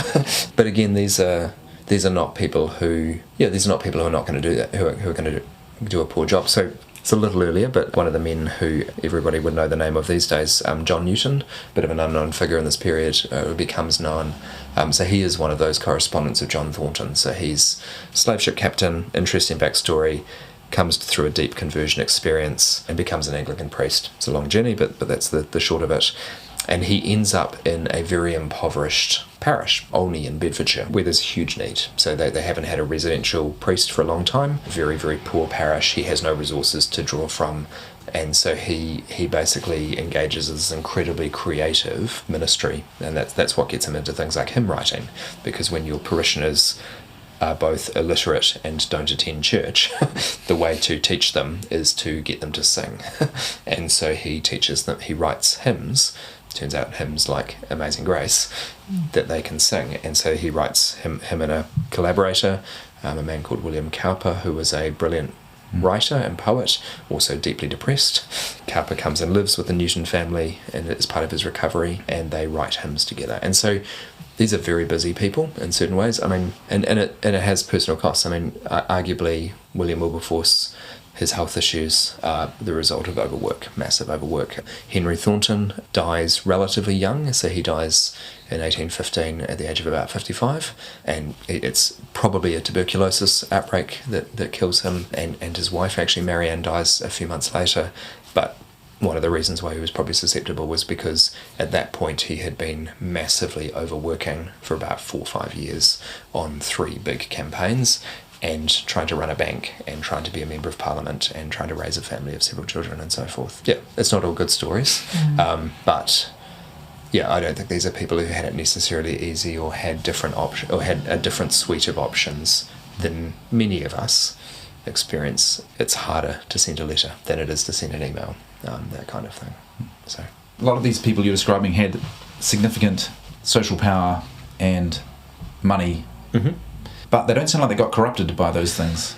But again, these are not people who are not going to do that, who are going to do a poor job. So it's a little earlier, but one of the men who everybody would know the name of these days, John Newton, bit of an unknown figure in this period, becomes known. So he is one of those correspondents of John Thornton. So he's slave ship captain, interesting backstory, comes through a deep conversion experience and becomes an Anglican priest. It's a long journey, but that's the short of it. And he ends up in a very impoverished parish, Olney in Bedfordshire, where there's huge need. So they haven't had a residential priest for a long time. Very, very poor parish. He has no resources to draw from. And so he basically engages this incredibly creative ministry. And that's what gets him into things like hymn writing. Because when your parishioners are both illiterate and don't attend church, the way to teach them is to get them to sing. And so he teaches them, he writes hymns, turns out hymns like Amazing Grace, that they can sing. And so he writes him and a collaborator, a man called William Cowper, who was a brilliant writer and poet, also deeply depressed. Cowper comes and lives with the Newton family, and it's part of his recovery, and they write hymns together. And so these are very busy people in certain ways. I mean, and it has personal costs. I mean, arguably William Wilberforce, his health issues are the result of overwork, massive overwork. Henry Thornton dies relatively young, so he dies in 1815 at the age of about 55, and it's probably a tuberculosis outbreak that kills him, and his wife, actually, Marianne, dies a few months later. But one of the reasons why he was probably susceptible was because at that point he had been massively overworking for about 4 or 5 years on 3 big campaigns, and trying to run a bank, and trying to be a member of parliament, and trying to raise a family of several children, and so forth. Yeah, it's not all good stories, but yeah, I don't think these are people who had it necessarily easy, or had different or had a different suite of options than many of us experience. It's harder to send a letter than it is to send an email, that kind of thing. So a lot of these people you're describing had significant social power and money. Mm-hmm. But they don't sound like they got corrupted by those things.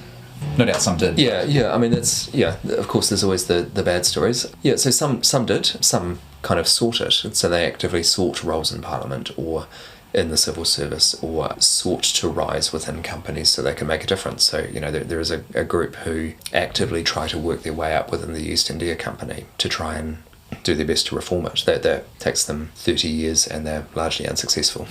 No doubt some did. Yeah. I mean, of course, there's always the bad stories. Yeah, so some did. Some kind of sought it. So they actively sought roles in Parliament or in the civil service, or sought to rise within companies so they can make a difference. So, there is a group who actively try to work their way up within the East India Company to try and do their best to reform it. That takes them 30 years, and they're largely unsuccessful.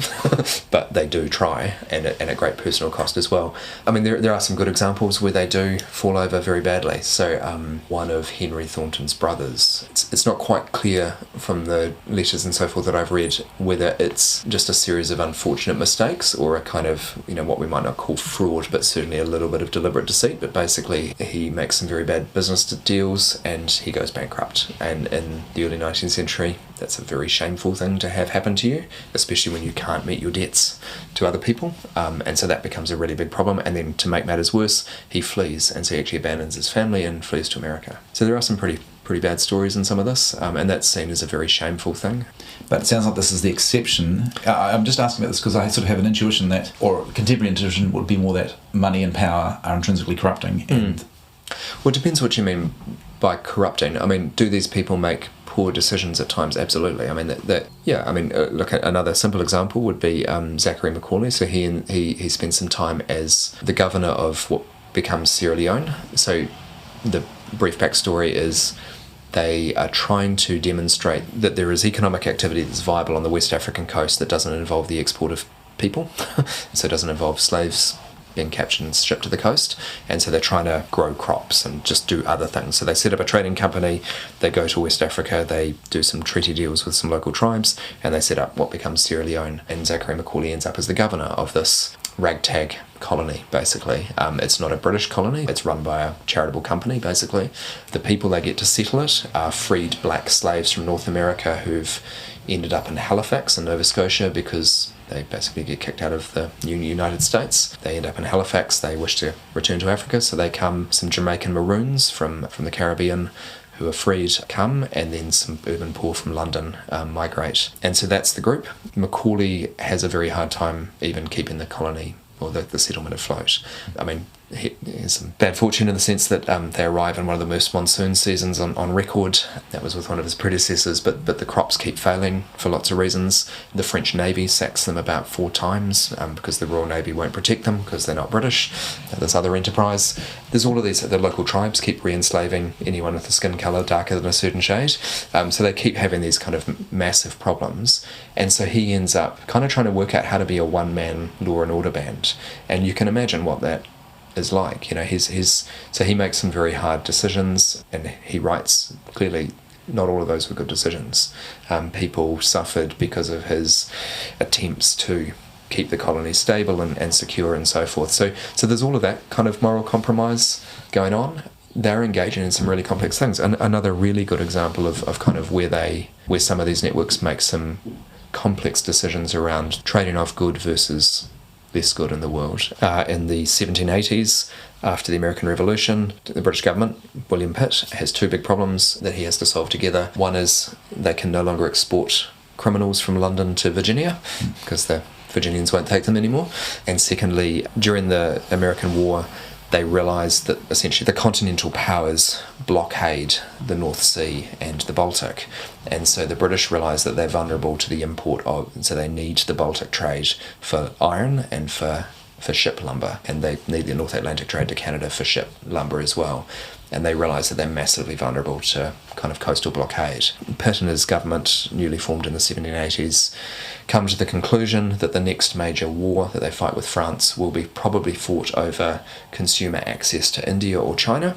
But they do try, and at great personal cost as well. I mean, there are some good examples where they do fall over very badly. So one of Henry Thornton's brothers, it's not quite clear from the letters and so forth that I've read whether it's just a series of unfortunate mistakes, or a kind of, what we might not call fraud, but certainly a little bit of deliberate deceit. But basically he makes some very bad business deals, and he goes bankrupt. And in the early 19th century, that's a very shameful thing to have happen to you, especially when you can't meet your debts to other people, and so that becomes a really big problem. And then, to make matters worse, he flees, and so he actually abandons his family and flees to America. So there are some pretty bad stories in some of this, and that's seen as a very shameful thing. But it sounds like this is the exception. I'm just asking about this because I sort of have an intuition that, or contemporary intuition would be more that money and power are intrinsically corrupting. And Well, it depends what you mean by corrupting. I mean, do these people make poor decisions at times? Absolutely. I mean, look at another simple example would be Zachary Macaulay. So he spent some time as the governor of what becomes Sierra Leone. So the brief backstory is They are trying to demonstrate that there is economic activity that's viable on the West African coast that doesn't involve the export of people, so it doesn't involve slaves being captured and shipped to the coast, and so they're trying to grow crops and just do other things. So they set up a trading company, they go to West Africa, they do some treaty deals with some local tribes, and they set up what becomes Sierra Leone, and Zachary Macaulay ends up as the governor of this ragtag colony, basically. It's not a British colony, it's run by a charitable company, basically. The people they get to settle it are freed black slaves from North America who've ended up in Halifax in Nova Scotia because they basically get kicked out of the new United States. They end up in Halifax, they wish to return to Africa, so they come, some Jamaican Maroons from the Caribbean who are freed come, and then some urban poor from London migrate. And so that's the group. Macaulay has a very hard time even keeping the colony or the settlement afloat. I mean, he has some bad fortune in the sense that they arrive in one of the worst monsoon seasons on record. That was with one of his predecessors, but the crops keep failing for lots of reasons. The French Navy sacks them about 4 times because the Royal Navy won't protect them because they're not British. This other enterprise. There's all of these, the local tribes keep re-enslaving anyone with a skin colour darker than a certain shade. So they keep having these kind of massive problems. And so he ends up kind of trying to work out how to be a one-man law and order band. And you can imagine what that is like. You know, so he makes some very hard decisions, and he writes clearly not all of those were good decisions. People suffered because of his attempts to keep the colony stable and secure and so forth. So there's all of that kind of moral compromise going on. They're engaging in some really complex things. And another really good example of kind of where some of these networks make some complex decisions around trading off good versus less good in the world. In the 1780s, after the American Revolution, the British government, William Pitt, has 2 big problems that he has to solve together. One is they can no longer export criminals from London to Virginia because the Virginians won't take them anymore. And secondly, during the American War, they realised that essentially the continental powers blockade the North Sea and the Baltic, and so the British realised that they're vulnerable to the import of, so they need the Baltic trade for iron and for ship lumber, and they need the North Atlantic trade to Canada for ship lumber as well. And they realise that they're massively vulnerable to kind of coastal blockade. Pitt and his government, newly formed in the 1780s, come to the conclusion that the next major war that they fight with France will be probably fought over consumer access to India or China.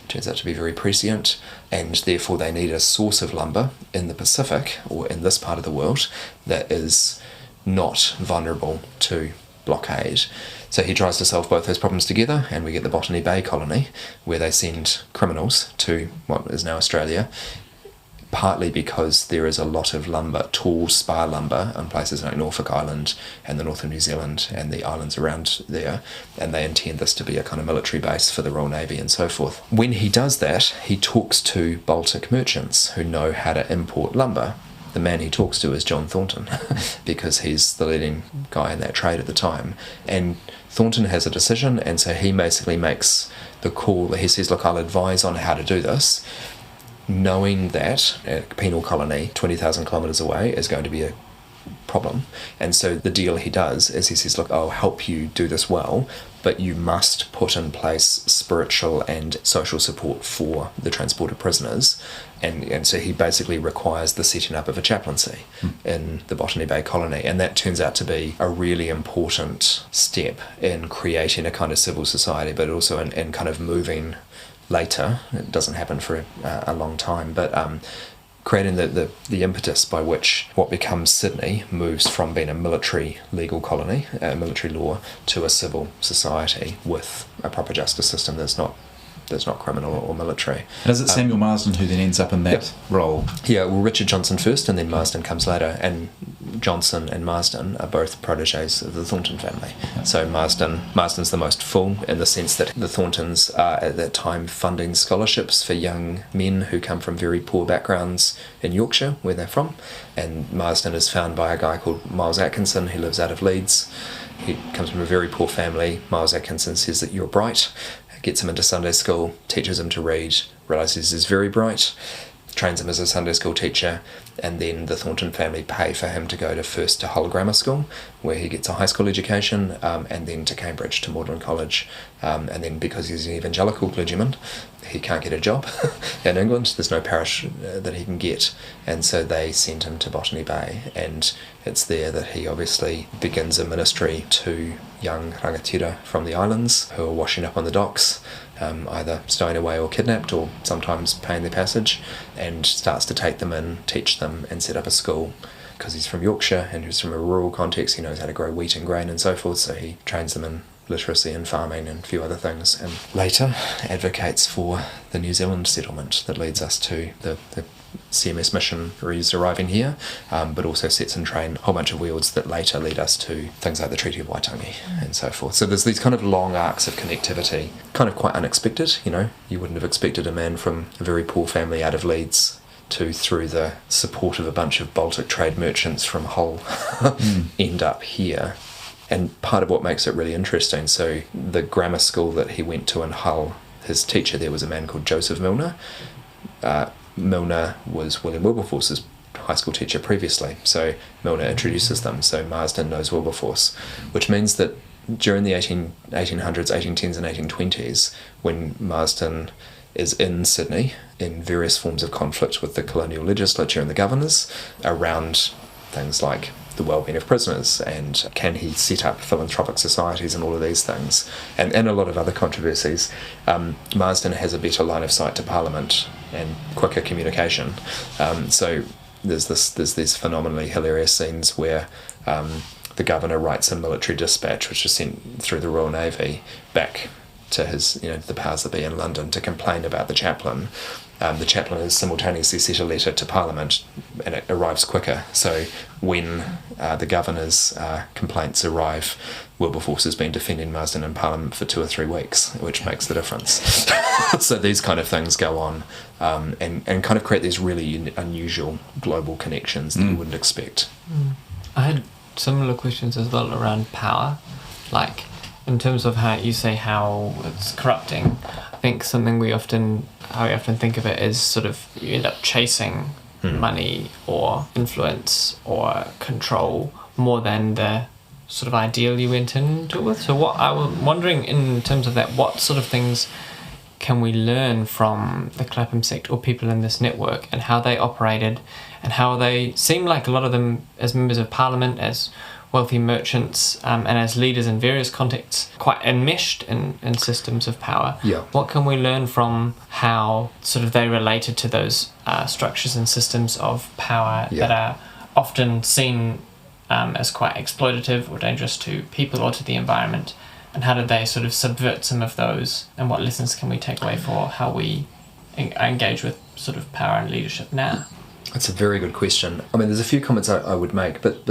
Turns out to be very prescient, and therefore they need a source of lumber in the Pacific, or in this part of the world, that is not vulnerable to blockade. So he tries to solve both those problems together, and we get the Botany Bay colony, where they send criminals to what is now Australia, partly because there is a lot of lumber, tall spar lumber, in places like Norfolk Island and the north of New Zealand and the islands around there, and they intend this to be a kind of military base for the Royal Navy and so forth. When he does that, he talks to Baltic merchants who know how to import lumber. The man he talks to is John Thornton, because he's the leading guy in that trade at the time. And Thornton has a decision, and so he basically makes the call. He says, look, I'll advise on how to do this, knowing that a penal colony 20,000 kilometres away is going to be a problem. And so the deal he does is he says, look, I'll help you do this well, but you must put in place spiritual and social support for the transported prisoners. And so he basically requires the setting up of a chaplaincy in the Botany Bay colony. And that turns out to be a really important step in creating a kind of civil society, but also in kind of moving later. It doesn't happen for a long time, but creating the impetus by which what becomes Sydney moves from being a military legal colony, military law, to a civil society with a proper justice system that's not criminal or military. And is it Samuel Marsden who then ends up in that role? Yeah, well, Richard Johnson first, and then Marsden comes later, and Johnson and Marsden are both protégés of the Thornton family. Yep. So Marsden's the most full, in the sense that the Thorntons are at that time funding scholarships for young men who come from very poor backgrounds in Yorkshire, where they're from. And Marsden is found by a guy called Miles Atkinson, who lives out of Leeds. He comes from a very poor family. Miles Atkinson says that you're bright, gets him into Sunday school, teaches him to read, realises he's very bright, trains him as a Sunday school teacher, and then the Thornton family pay for him to go first to Hull Grammar School, where he gets a high school education, and then to Cambridge, to Magdalen College, and then because he's an evangelical clergyman, he can't get a job in England. There's no parish that he can get, and so they send him to Botany Bay, and it's there that he obviously begins a ministry to young rangatira from the islands who are washing up on the docks, either stowing away or kidnapped, or sometimes paying their passage, and starts to take them in, teach them, and set up a school. Because he's from Yorkshire and he's from a rural context, he knows how to grow wheat and grain and so forth, so he trains them in literacy and farming and a few other things, and later advocates for the New Zealand settlement that leads us to the CMS missionaries arriving here, but also sets in train a whole bunch of wheels that later lead us to things like the Treaty of Waitangi and so forth. So there's these kind of long arcs of connectivity, kind of quite unexpected. You wouldn't have expected a man from a very poor family out of Leeds to, through the support of a bunch of Baltic trade merchants from Hull, end up here. And part of what makes it really interesting, so the grammar school that he went to in Hull, his teacher there was a man called Joseph Milner. Milner was William Wilberforce's high school teacher previously, so Milner introduces them, so Marsden knows Wilberforce, which means that during the 1800s, 1810s and 1820s, when Marsden is in Sydney in various forms of conflict with the colonial legislature and the governors around things like the well-being of prisoners, and can he set up philanthropic societies and all of these things, and a lot of other controversies, Marsden has a better line of sight to Parliament and quicker communication. So there's these phenomenally hilarious scenes where the governor writes a military dispatch, which is sent through the Royal Navy back to his, the powers that be in London, to complain about the chaplain. The chaplain has simultaneously sent a letter to Parliament, and it arrives quicker. So when the governor's complaints arrive, Wilberforce has been defending Marsden in Parliament for 2 or 3 weeks, which makes the difference. So these kind of things go on, and kind of create these really unusual global connections that you wouldn't expect. I had similar questions as well around power, like in terms of how you say how it's corrupting. I think something how we often think of it is sort of you end up chasing money or influence or control more than the sort of ideal you went into it with. So what I was wondering in terms of that, what sort of things can we learn from the Clapham sect or people in this network, and how they operated, and how they seem like a lot of them as members of Parliament, as wealthy merchants, and as leaders in various contexts, quite enmeshed in systems of power. Yeah. What can we learn from how sort of they related to those structures and systems of power that are often seen as quite exploitative or dangerous to people or to the environment, and how did they sort of subvert some of those, and what lessons can we take away for how we engage with sort of power and leadership now? That's a very good question. I mean, there's a few comments I would make, but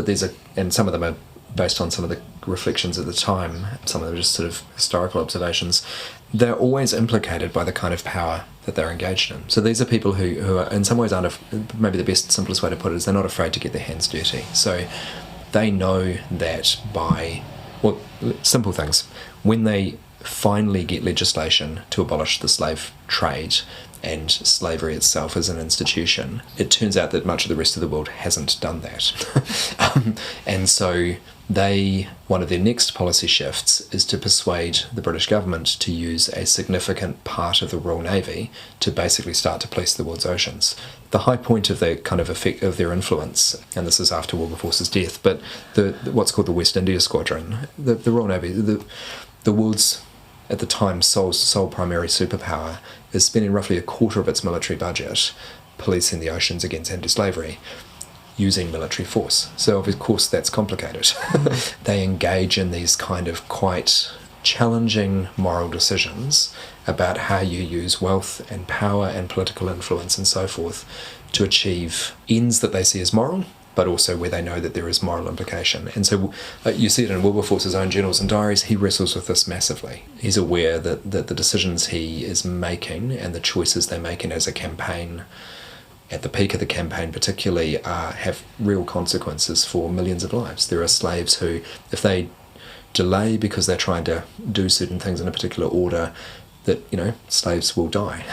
and some of them are based on some of the reflections at the time. Some of them are just sort of historical observations. They're always implicated by the kind of power that they're engaged in. So these are people who are in some ways maybe the simplest way to put it is they're not afraid to get their hands dirty. So they know that simple things. When they finally get legislation to abolish the slave trade and slavery itself as an institution, it turns out that much of the rest of the world hasn't done that. And so one of their next policy shifts is to persuade the British government to use a significant part of the Royal Navy to basically start to police the world's oceans. The high point of their kind of effect of their influence, and this is after Wilberforce's death, but what's called the West India Squadron, the Royal Navy, the world's at the time sole primary superpower, is spending roughly a quarter of its military budget policing the oceans against anti-slavery, using military force. So of course that's complicated. They engage in these kind of quite challenging moral decisions about how you use wealth and power and political influence and so forth to achieve ends that they see as moral, but also where they know that there is moral implication. And so you see it in Wilberforce's own journals and diaries. He wrestles with this massively. He's aware that the decisions he is making and the choices they're making as a campaign, at the peak of the campaign particularly, have real consequences for millions of lives. There are slaves who, if they delay because they're trying to do certain things in a particular order, that slaves will die.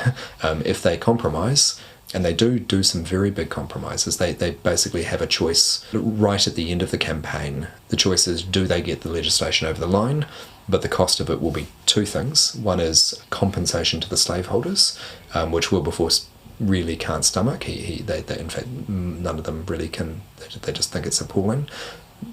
If they compromise, And they do some very big compromises. They basically have a choice right at the end of the campaign. The choice is, do they get the legislation over the line? But the cost of it will be two things. One is compensation to the slaveholders, which Wilberforce really can't stomach. They in fact, none of them really can. They just think it's appalling.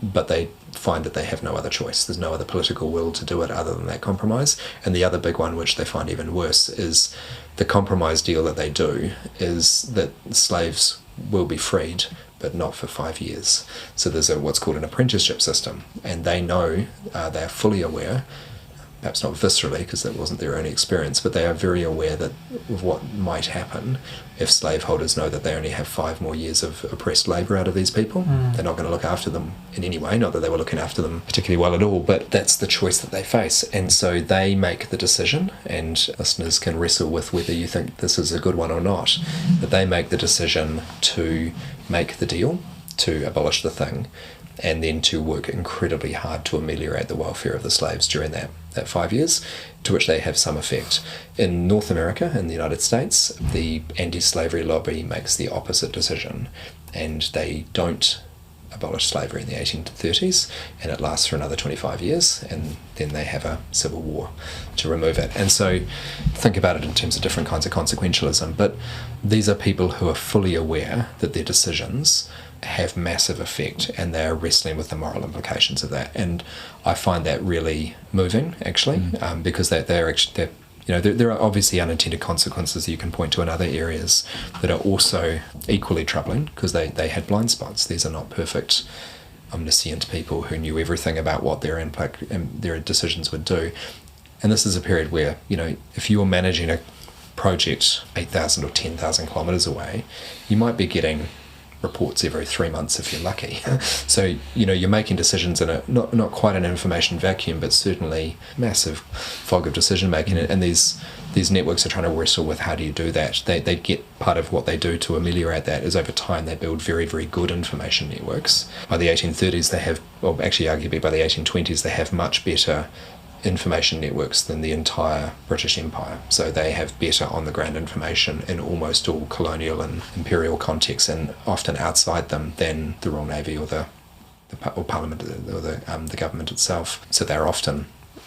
But they find that they have no other choice. There's no other political will to do it other than that compromise. And the other big one, which they find even worse, is the compromise deal that they do is that slaves will be freed, but not for 5 years. So there's what's called an apprenticeship system, and they know, they are fully aware, perhaps not viscerally because that wasn't their only experience, but they are very aware of what might happen if slaveholders know that they only have 5 more years of oppressed labour out of these people. They're not going to look after them in any way, not that they were looking after them particularly well at all, but that's the choice that they face. And so they make the decision, and listeners can wrestle with whether you think this is a good one or not, but they make the decision to make the deal, to abolish the thing, and then to work incredibly hard to ameliorate the welfare of the slaves during that 5 years, to which they have some effect. In North America, in the United States, the anti-slavery lobby makes the opposite decision, and they don't abolish slavery in the 1830s, and it lasts for another 25 years, and then they have a civil war to remove it. And so think about it in terms of different kinds of consequentialism, but these are people who are fully aware that their decisions have massive effect, and they're wrestling with the moral implications of that. And I find that really moving, actually, because there are obviously unintended consequences you can point to in other areas that are also equally troubling, because they had blind spots. These are not perfect, omniscient people who knew everything about what their impact and their decisions would do. And this is a period where, if you were managing a project 8,000 or 10,000 kilometres away, you might be getting reports every 3 months if you're lucky. So you're making decisions in a not quite an information vacuum, but certainly massive fog of decision making, and these networks are trying to wrestle with how do you do that. They get part of what they do to ameliorate that is over time they build very, very good information networks. By the 1830s they have, well actually arguably by the 1820s they have much better information networks than the entire British Empire. So they have better on-the-ground information in almost all colonial and imperial contexts, and often outside them, than the Royal Navy or Parliament or the government itself. So they're often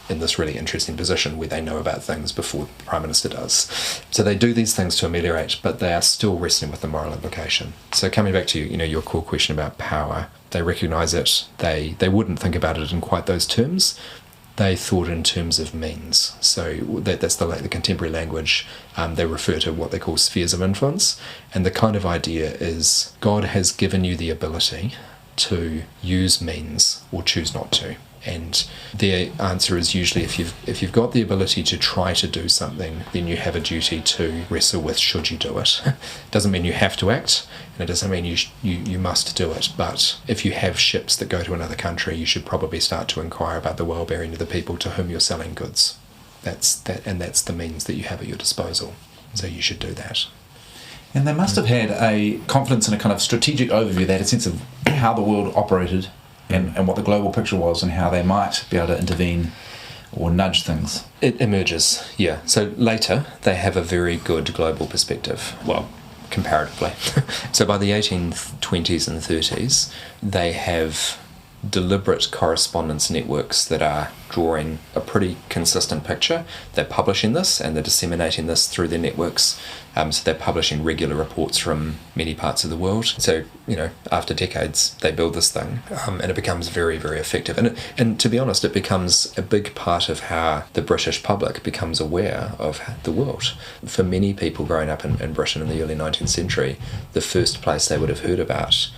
in this really interesting position where they know about things before the Prime Minister does. So they do these things to ameliorate, but they are still wrestling with the moral implication. So coming back to your core question about power, they recognise it. They wouldn't think about it in quite those terms. They thought in terms of means. So that's the contemporary language. They refer to what they call spheres of influence. And the kind of idea is God has given you the ability to use means or choose not to. And their answer is usually if you've got the ability to try to do something, then you have a duty to wrestle with should you do it. Doesn't mean you have to act, and it doesn't mean you must do it. But if you have ships that go to another country, you should probably start to inquire about the well-being of the people to whom you're selling goods. That's the means that you have at your disposal. So you should do that. And they must have had a confidence in a kind of strategic overview, they had a sense of how the world operated and what the global picture was and how they might be able to intervene or nudge things. It emerges, yeah. So later, they have a very good global perspective. Well, comparatively. So by the 1820s and 30s, they have deliberate correspondence networks that are drawing a pretty consistent picture. They're publishing this and they're disseminating this through their networks. So they're publishing regular reports from many parts of the world. So, after decades, they build this thing and it becomes very, very effective. And to be honest, it becomes a big part of how the British public becomes aware of the world. For many people growing up in Britain in the early 19th century, the first place they would have heard about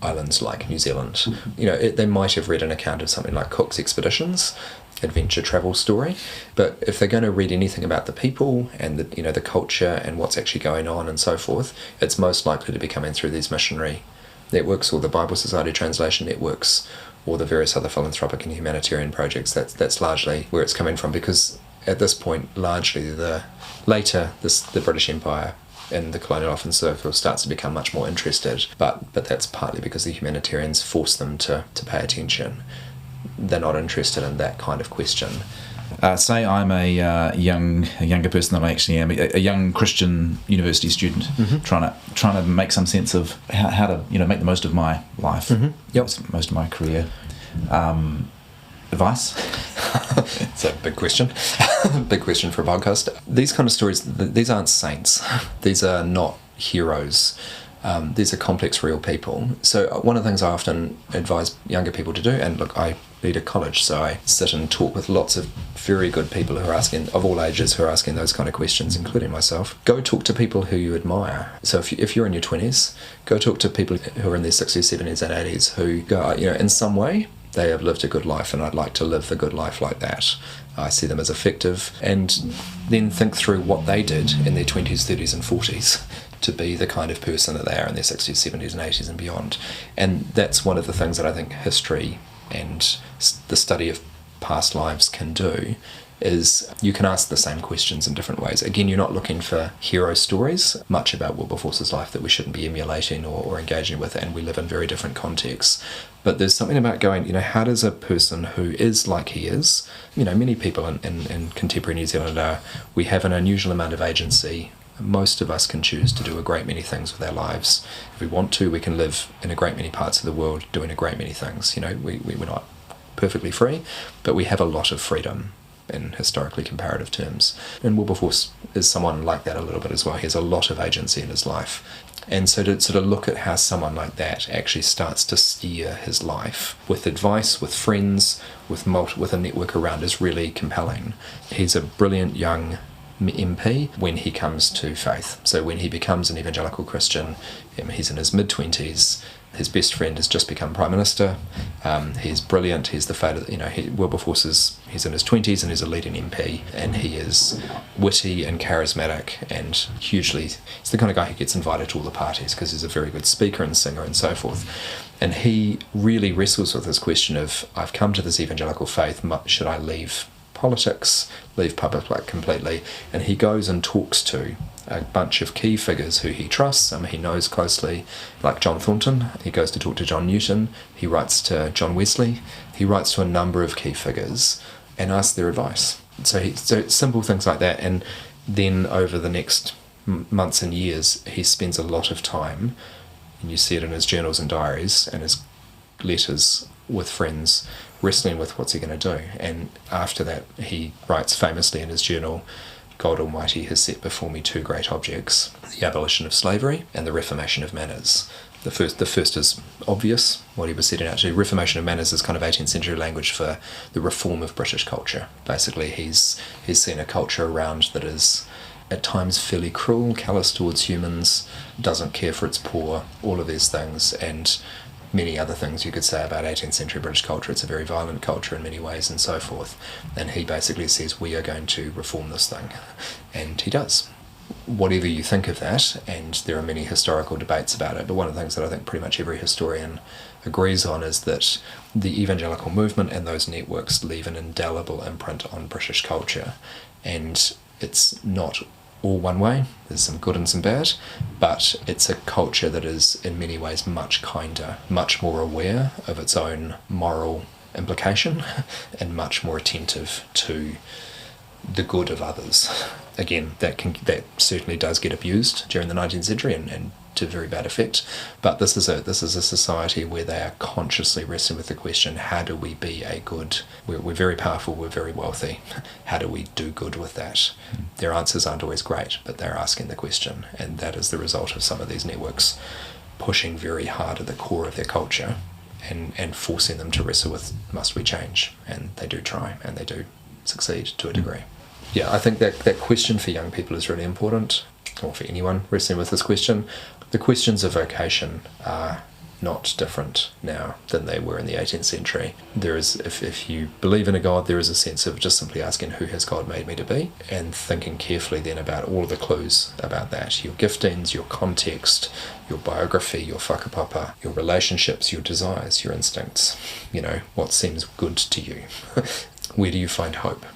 islands like New Zealand. They might have read an account of something like Cook's expeditions, adventure travel story, but if they're going to read anything about the people and the culture and what's actually going on and so forth, it's most likely to be coming through these missionary networks or the Bible Society translation networks or the various other philanthropic and humanitarian projects. That's largely where it's coming from, because at this point, largely the British Empire and the colonial offensive circle starts to become much more interested, but that's partly because the humanitarians force them to pay attention. They're not interested in that kind of question. Say I'm a younger person than I actually am, a young Christian university student, trying to make some sense of how to make the most of my life, most of my career. Advice? It's a big question. Big question for a podcast. These kind of stories, these aren't saints. These are not heroes. These are complex, real people. So one of the things I often advise younger people to do, and look, I lead a college, so I sit and talk with lots of very good people who are asking, of all ages, who are asking those kind of questions, including myself. Go talk to people who you admire. So if you're in your 20s, go talk to people who are in their 60s, 70s and 80s who go, in some way, they have lived a good life, and I'd like to live a good life like that. I see them as effective, and then think through what they did in their 20s, 30s and 40s to be the kind of person that they are in their 60s, 70s and 80s and beyond. And that's one of the things that I think history and the study of past lives can do, is you can ask the same questions in different ways. Again, you're not looking for hero stories, much about Wilberforce's life that we shouldn't be emulating or engaging with, and we live in very different contexts. But there's something about going, how does a person who is like he is, many people in contemporary New Zealand we have an unusual amount of agency. Most of us can choose to do a great many things with our lives. If we want to, we can live in a great many parts of the world doing a great many things. We're not perfectly free, but we have a lot of freedom in historically comparative terms. And Wilberforce is someone like that a little bit as well. He has a lot of agency in his life. And so to sort of look at how someone like that actually starts to steer his life with advice, with friends, with a network around is really compelling. He's a brilliant young MP when he comes to faith. So when he becomes an evangelical Christian, he's in his mid-20s. His best friend has just become Prime Minister. He's brilliant. He's the fate of, Wilberforce he's in his 20s and he's a leading MP, and he is witty and charismatic and he's the kind of guy who gets invited to all the parties because he's a very good speaker and singer and so forth. And he really wrestles with this question of, I've come to this evangelical faith, should I leave politics, leave public life completely? And he goes and talks to a bunch of key figures who he trusts, he knows closely, like John Thornton. He goes to talk to John Newton. He writes to John Wesley. He writes to a number of key figures and asks their advice. So simple things like that. And then over the next months and years, he spends a lot of time, and you see it in his journals and diaries and his letters with friends, wrestling with what's he going to do. And after that, he writes famously in his journal, God Almighty has set before me two great objects, the abolition of slavery and the reformation of manners. The first is obvious, what he was setting out to do. Reformation of manners is kind of 18th century language for the reform of British culture. Basically, he's seen a culture around that is at times fairly cruel, callous towards humans, doesn't care for its poor, all of these things, and many other things you could say about 18th century British culture. It's a very violent culture in many ways and so forth. And he basically says, we are going to reform this thing. And he does. Whatever you think of that, and there are many historical debates about it, but one of the things that I think pretty much every historian agrees on is that the evangelical movement and those networks leave an indelible imprint on British culture. And it's not all one way, there's some good and some bad, but it's a culture that is in many ways much kinder, much more aware of its own moral implication, and much more attentive to the good of others. Again, that certainly does get abused during the 19th century and to very bad effect, but this is a society where they are consciously wrestling with the question, how do we be a good, we're very powerful, we're very wealthy, how do we do good with that? Their answers aren't always great, but they're asking the question, and that is the result of some of these networks pushing very hard at the core of their culture and forcing them to wrestle with, must we change? And they do try, and they do succeed to a degree. Yeah, I think that question for young people is really important, or for anyone wrestling with this question. The questions of vocation are not different now than they were in the 18th century. There is, if you believe in a God, there is a sense of just simply asking, who has God made me to be? And thinking carefully then about all of the clues about that. Your giftings, your context, your biography, your whakapapa, your relationships, your desires, your instincts. What seems good to you? Where do you find hope?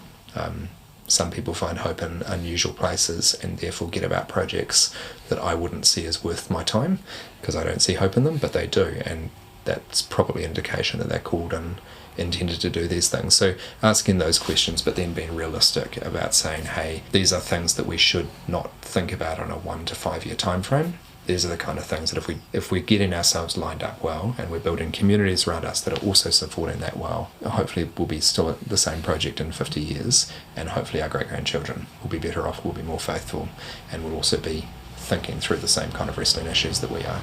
Some people find hope in unusual places and therefore get about projects that I wouldn't see as worth my time because I don't see hope in them, but they do. And that's probably an indication that they're called and intended to do these things. So asking those questions, but then being realistic about saying, hey, these are things that we should not think about on a 1 to 5 year time frame. These are the kind of things that if we're getting ourselves lined up well and we're building communities around us that are also supporting that well, hopefully we'll be still at the same project in 50 years, and hopefully our great-grandchildren will be better off, will be more faithful, and will also be thinking through the same kind of wrestling issues that we are.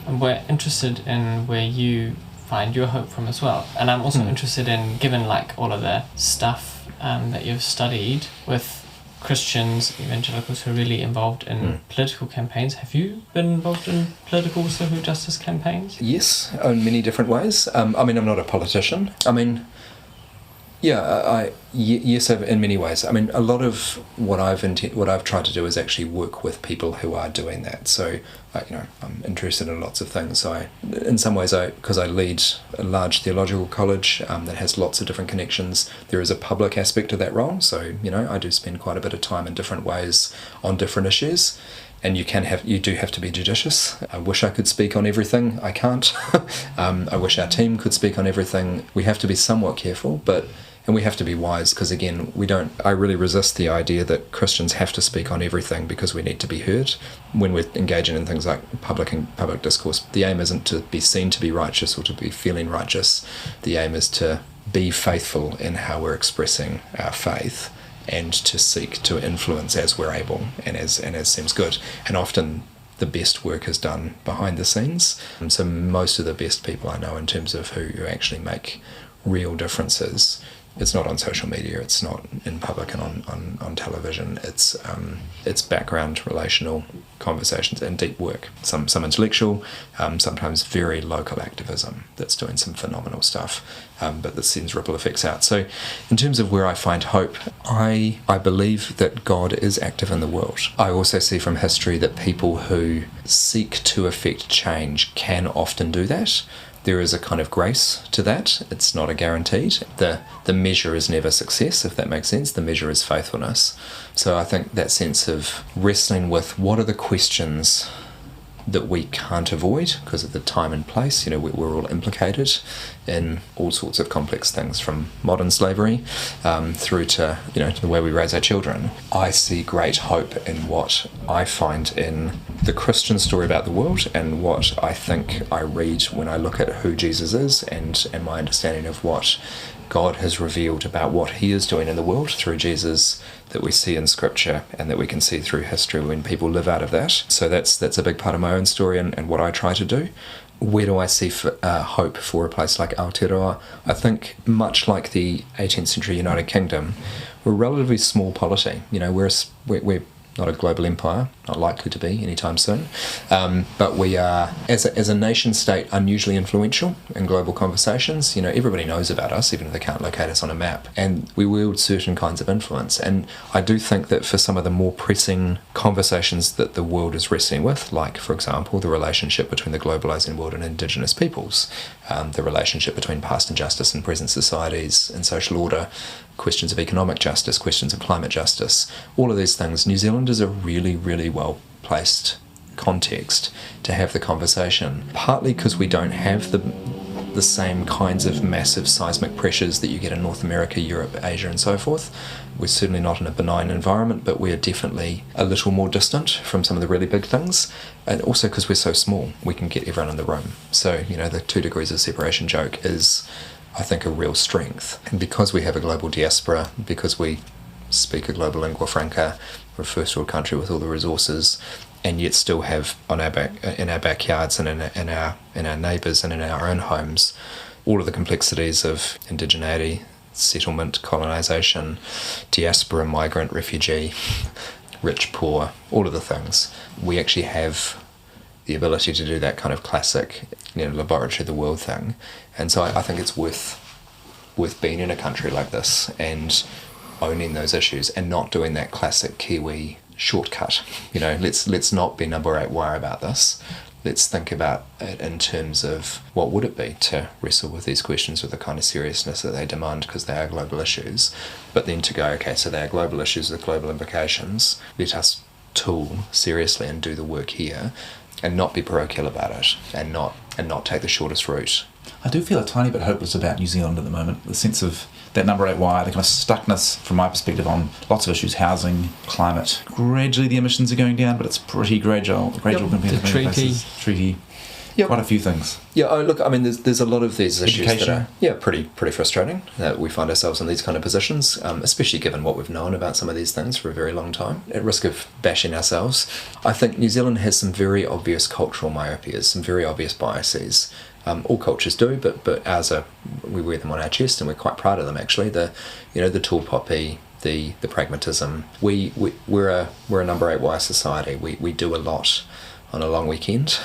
And we're interested in where you find your hope from as well. And I'm also interested in, given like all of the stuff that you've studied with Christians, evangelicals who are really involved in political campaigns. Have you been involved in political social justice campaigns? Yes, in many different ways. I'm not a politician. Yes, in many ways. A lot of what I've tried to do is actually work with people who are doing that. So, I'm interested in lots of things. So, in some ways, because I lead a large theological college that has lots of different connections, there is a public aspect to that role. So, I do spend quite a bit of time in different ways on different issues. And you do have to be judicious. I wish I could speak on everything. I can't. I wish our team could speak on everything. We have to be somewhat careful, and we have to be wise, because again, I really resist the idea that Christians have to speak on everything because we need to be heard. When we're engaging in things like public discourse, the aim isn't to be seen to be righteous or to be feeling righteous. The aim is to be faithful in how we're expressing our faith, and to seek to influence as we're able and as seems good. And often the best work is done behind the scenes. And so most of the best people I know in terms of who actually make real differences, it's not on social media, it's not in public and on television, it's background relational conversations and deep work. Some intellectual, sometimes very local activism that's doing some phenomenal stuff, but that sends ripple effects out. So in terms of where I find hope, I believe that God is active in the world. I also see from history that people who seek to effect change can often do that. There is a kind of grace to that. It's not a guaranteed. The measure is never success, if that makes sense. The measure is faithfulness. So I think that sense of wrestling with what are the questions that we can't avoid because of the time and place. We're all implicated in all sorts of complex things, from modern slavery through to the way we raise our children. I see great hope in what I find in the Christian story about the world, and what I think I read when I look at who Jesus is, and my understanding of what God has revealed about what he is doing in the world through Jesus, that we see in Scripture and that we can see through history when people live out of that. So that's a big part of my own story and what I try to do. Where do I see hope for a place like Aotearoa? I think much like the 18th century United Kingdom, we're a relatively small polity. We're not a global empire, not likely to be anytime soon, but we are, as a nation state, unusually influential in global conversations. Everybody knows about us, even if they can't locate us on a map, and we wield certain kinds of influence. And I do think that for some of the more pressing conversations that the world is wrestling with, like, for example, the relationship between the globalizing world and Indigenous peoples, the relationship between past injustice and present societies and social order, questions of economic justice, questions of climate justice, all of these things, New Zealand is a really, really well-placed context to have the conversation, partly because we don't have the same kinds of massive seismic pressures that you get in North America, Europe, Asia, and so forth. We're certainly not in a benign environment, but we're definitely a little more distant from some of the really big things. And also because we're so small, we can get everyone in the room. So, the 2 degrees of separation joke is, I think, a real strength. And because we have a global diaspora, because we speak a global lingua franca, we're a first world country with all the resources, and yet still have in our backyards and in our neighbours and in our own homes all of the complexities of indigeneity, settlement, colonisation, diaspora, migrant, refugee, rich, poor, all of the things. We actually have the ability to do that kind of classic, laboratory of the world thing. And so I think it's worth being in a country like this and owning those issues and not doing that classic Kiwi shortcut. Let's not be number 8 wire about this. Let's think about it in terms of what would it be to wrestle with these questions with the kind of seriousness that they demand, because they are global issues. But then to go, okay, so they are global issues with global implications. Let us tool seriously and do the work here. not be parochial about it, and not take the shortest route. I do feel a tiny bit hopeless about New Zealand at the moment. The sense of that number 8 wire, the kind of stuckness from my perspective on lots of issues, housing, climate. Gradually the emissions are going down, but it's pretty gradual compared to many places. Treaty. Yep. Quite a few things. Yeah, look, I mean, there's a lot of these issues Education. that are pretty frustrating that we find ourselves in these kind of positions, especially given what we've known about some of these things for a very long time. At risk of bashing ourselves, I think New Zealand has some very obvious cultural myopias, some very obvious biases. All cultures do, but ours we wear them on our chest, and we're quite proud of them actually. The tall poppy, the pragmatism. We're a number 8 wire society. We do a lot on a long weekend,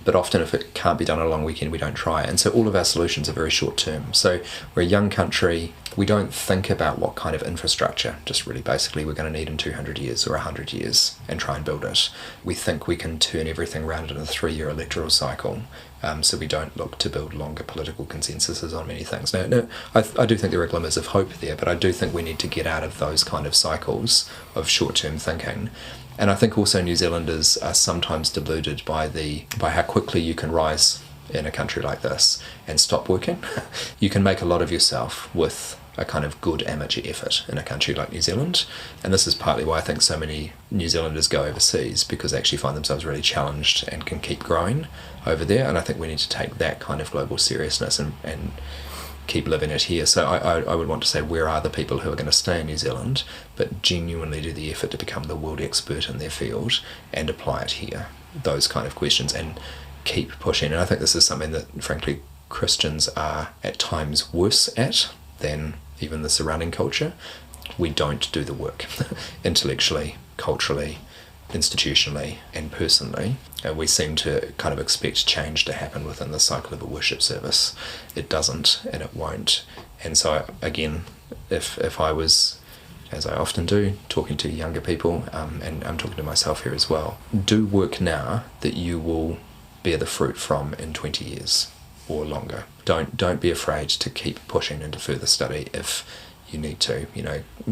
but often if it can't be done on a long weekend, we don't try. And so all of our solutions are very short term. So we're a young country. We don't think about what kind of infrastructure, just really basically we're going to need in 200 years or 100 years and try and build it. We think we can turn everything around in a 3-year electoral cycle. So we don't look to build longer political consensuses on many things. No, I do think there are glimmers of hope there, but I do think we need to get out of those kind of cycles of short-term thinking. And I think also New Zealanders are sometimes deluded by how quickly you can rise in a country like this and stop working. You can make a lot of yourself with a kind of good amateur effort in a country like New Zealand. And this is partly why I think so many New Zealanders go overseas, because they actually find themselves really challenged and can keep growing over there. And I think we need to take that kind of global seriousness and keep living it here. So I would want to say, where are the people who are going to stay in New Zealand but genuinely do the effort to become the world expert in their field and apply it here? Those kind of questions, and keep pushing. And I think this is something that frankly Christians are at times worse at than even the surrounding culture. We don't do the work intellectually, culturally, institutionally and personally. We seem to kind of expect change to happen within the cycle of a worship service. It doesn't, and it won't. And so again, if I was, as I often do, talking to younger people, and I'm talking to myself here as well, do work now that you will bear the fruit from in 20 years or longer. Don't be afraid to keep pushing into further study if you need to,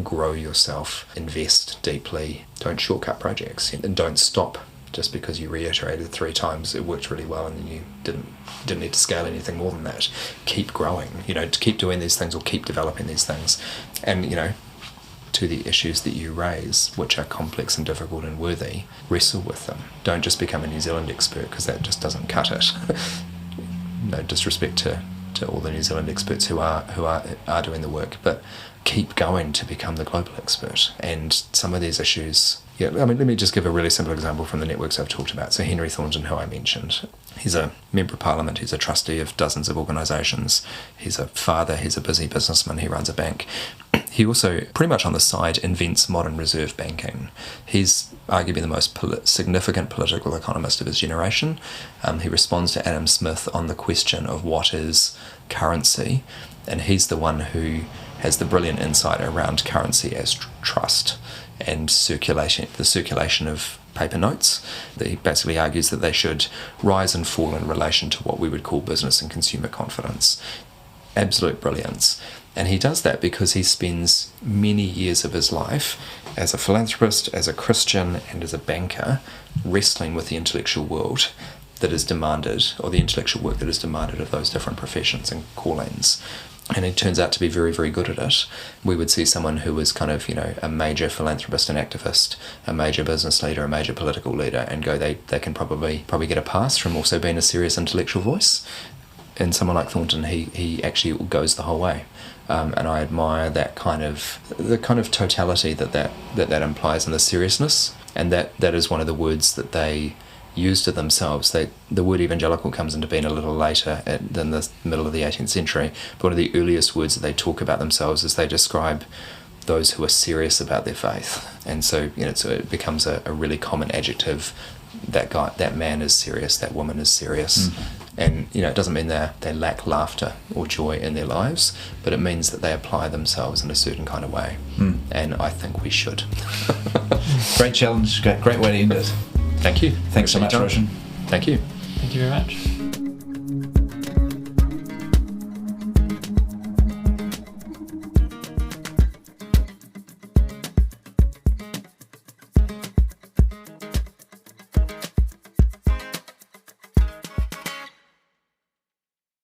grow yourself, invest deeply, don't shortcut projects, and don't stop just because you reiterated 3 times it worked really well and then you didn't need to scale anything more than that. Keep growing, to keep doing these things or keep developing these things. And, to the issues that you raise, which are complex and difficult and worthy, wrestle with them. Don't just become a New Zealand expert, because that just doesn't cut it. No disrespect to all the New Zealand experts who are doing the work, but keep going to become the global expert. And some of these issues, let me just give a really simple example from the networks I've talked about. So Henry Thornton, who I mentioned, he's a member of Parliament, he's a trustee of dozens of organisations, he's a father, he's a busy businessman, he runs a bank. He also, pretty much on the side, invents modern reserve banking. He's arguably the most significant political economist of his generation. He responds to Adam Smith on the question of what is currency, and he's the one who has the brilliant insight around currency as trust and the circulation of paper notes. He basically argues that they should rise and fall in relation to what we would call business and consumer confidence. Absolute brilliance. And he does that because he spends many years of his life as a philanthropist, as a Christian, and as a banker, wrestling with the intellectual world that is demanded, or the intellectual work that is demanded of those different professions and callings. And he turns out to be very, very good at it. We would see someone who was kind of, a major philanthropist and activist, a major business leader, a major political leader, and go, they can probably get a pass from also being a serious intellectual voice. And someone like Thornton, he actually goes the whole way. And I admire the kind of totality that implies, and the seriousness, and that is one of the words that they use to themselves. The word evangelical comes into being a little later than the middle of the 18th century, but one of the earliest words that they talk about themselves is they describe those who are serious about their faith. And so, so it becomes a really common adjective. That man is serious, that woman is serious. And, it doesn't mean they lack laughter or joy in their lives, but it means that they apply themselves in a certain kind of way. And I think we should. Great challenge, great way to end it. Thank you. Thanks so much, Roshan. Thank you. Thank you very much.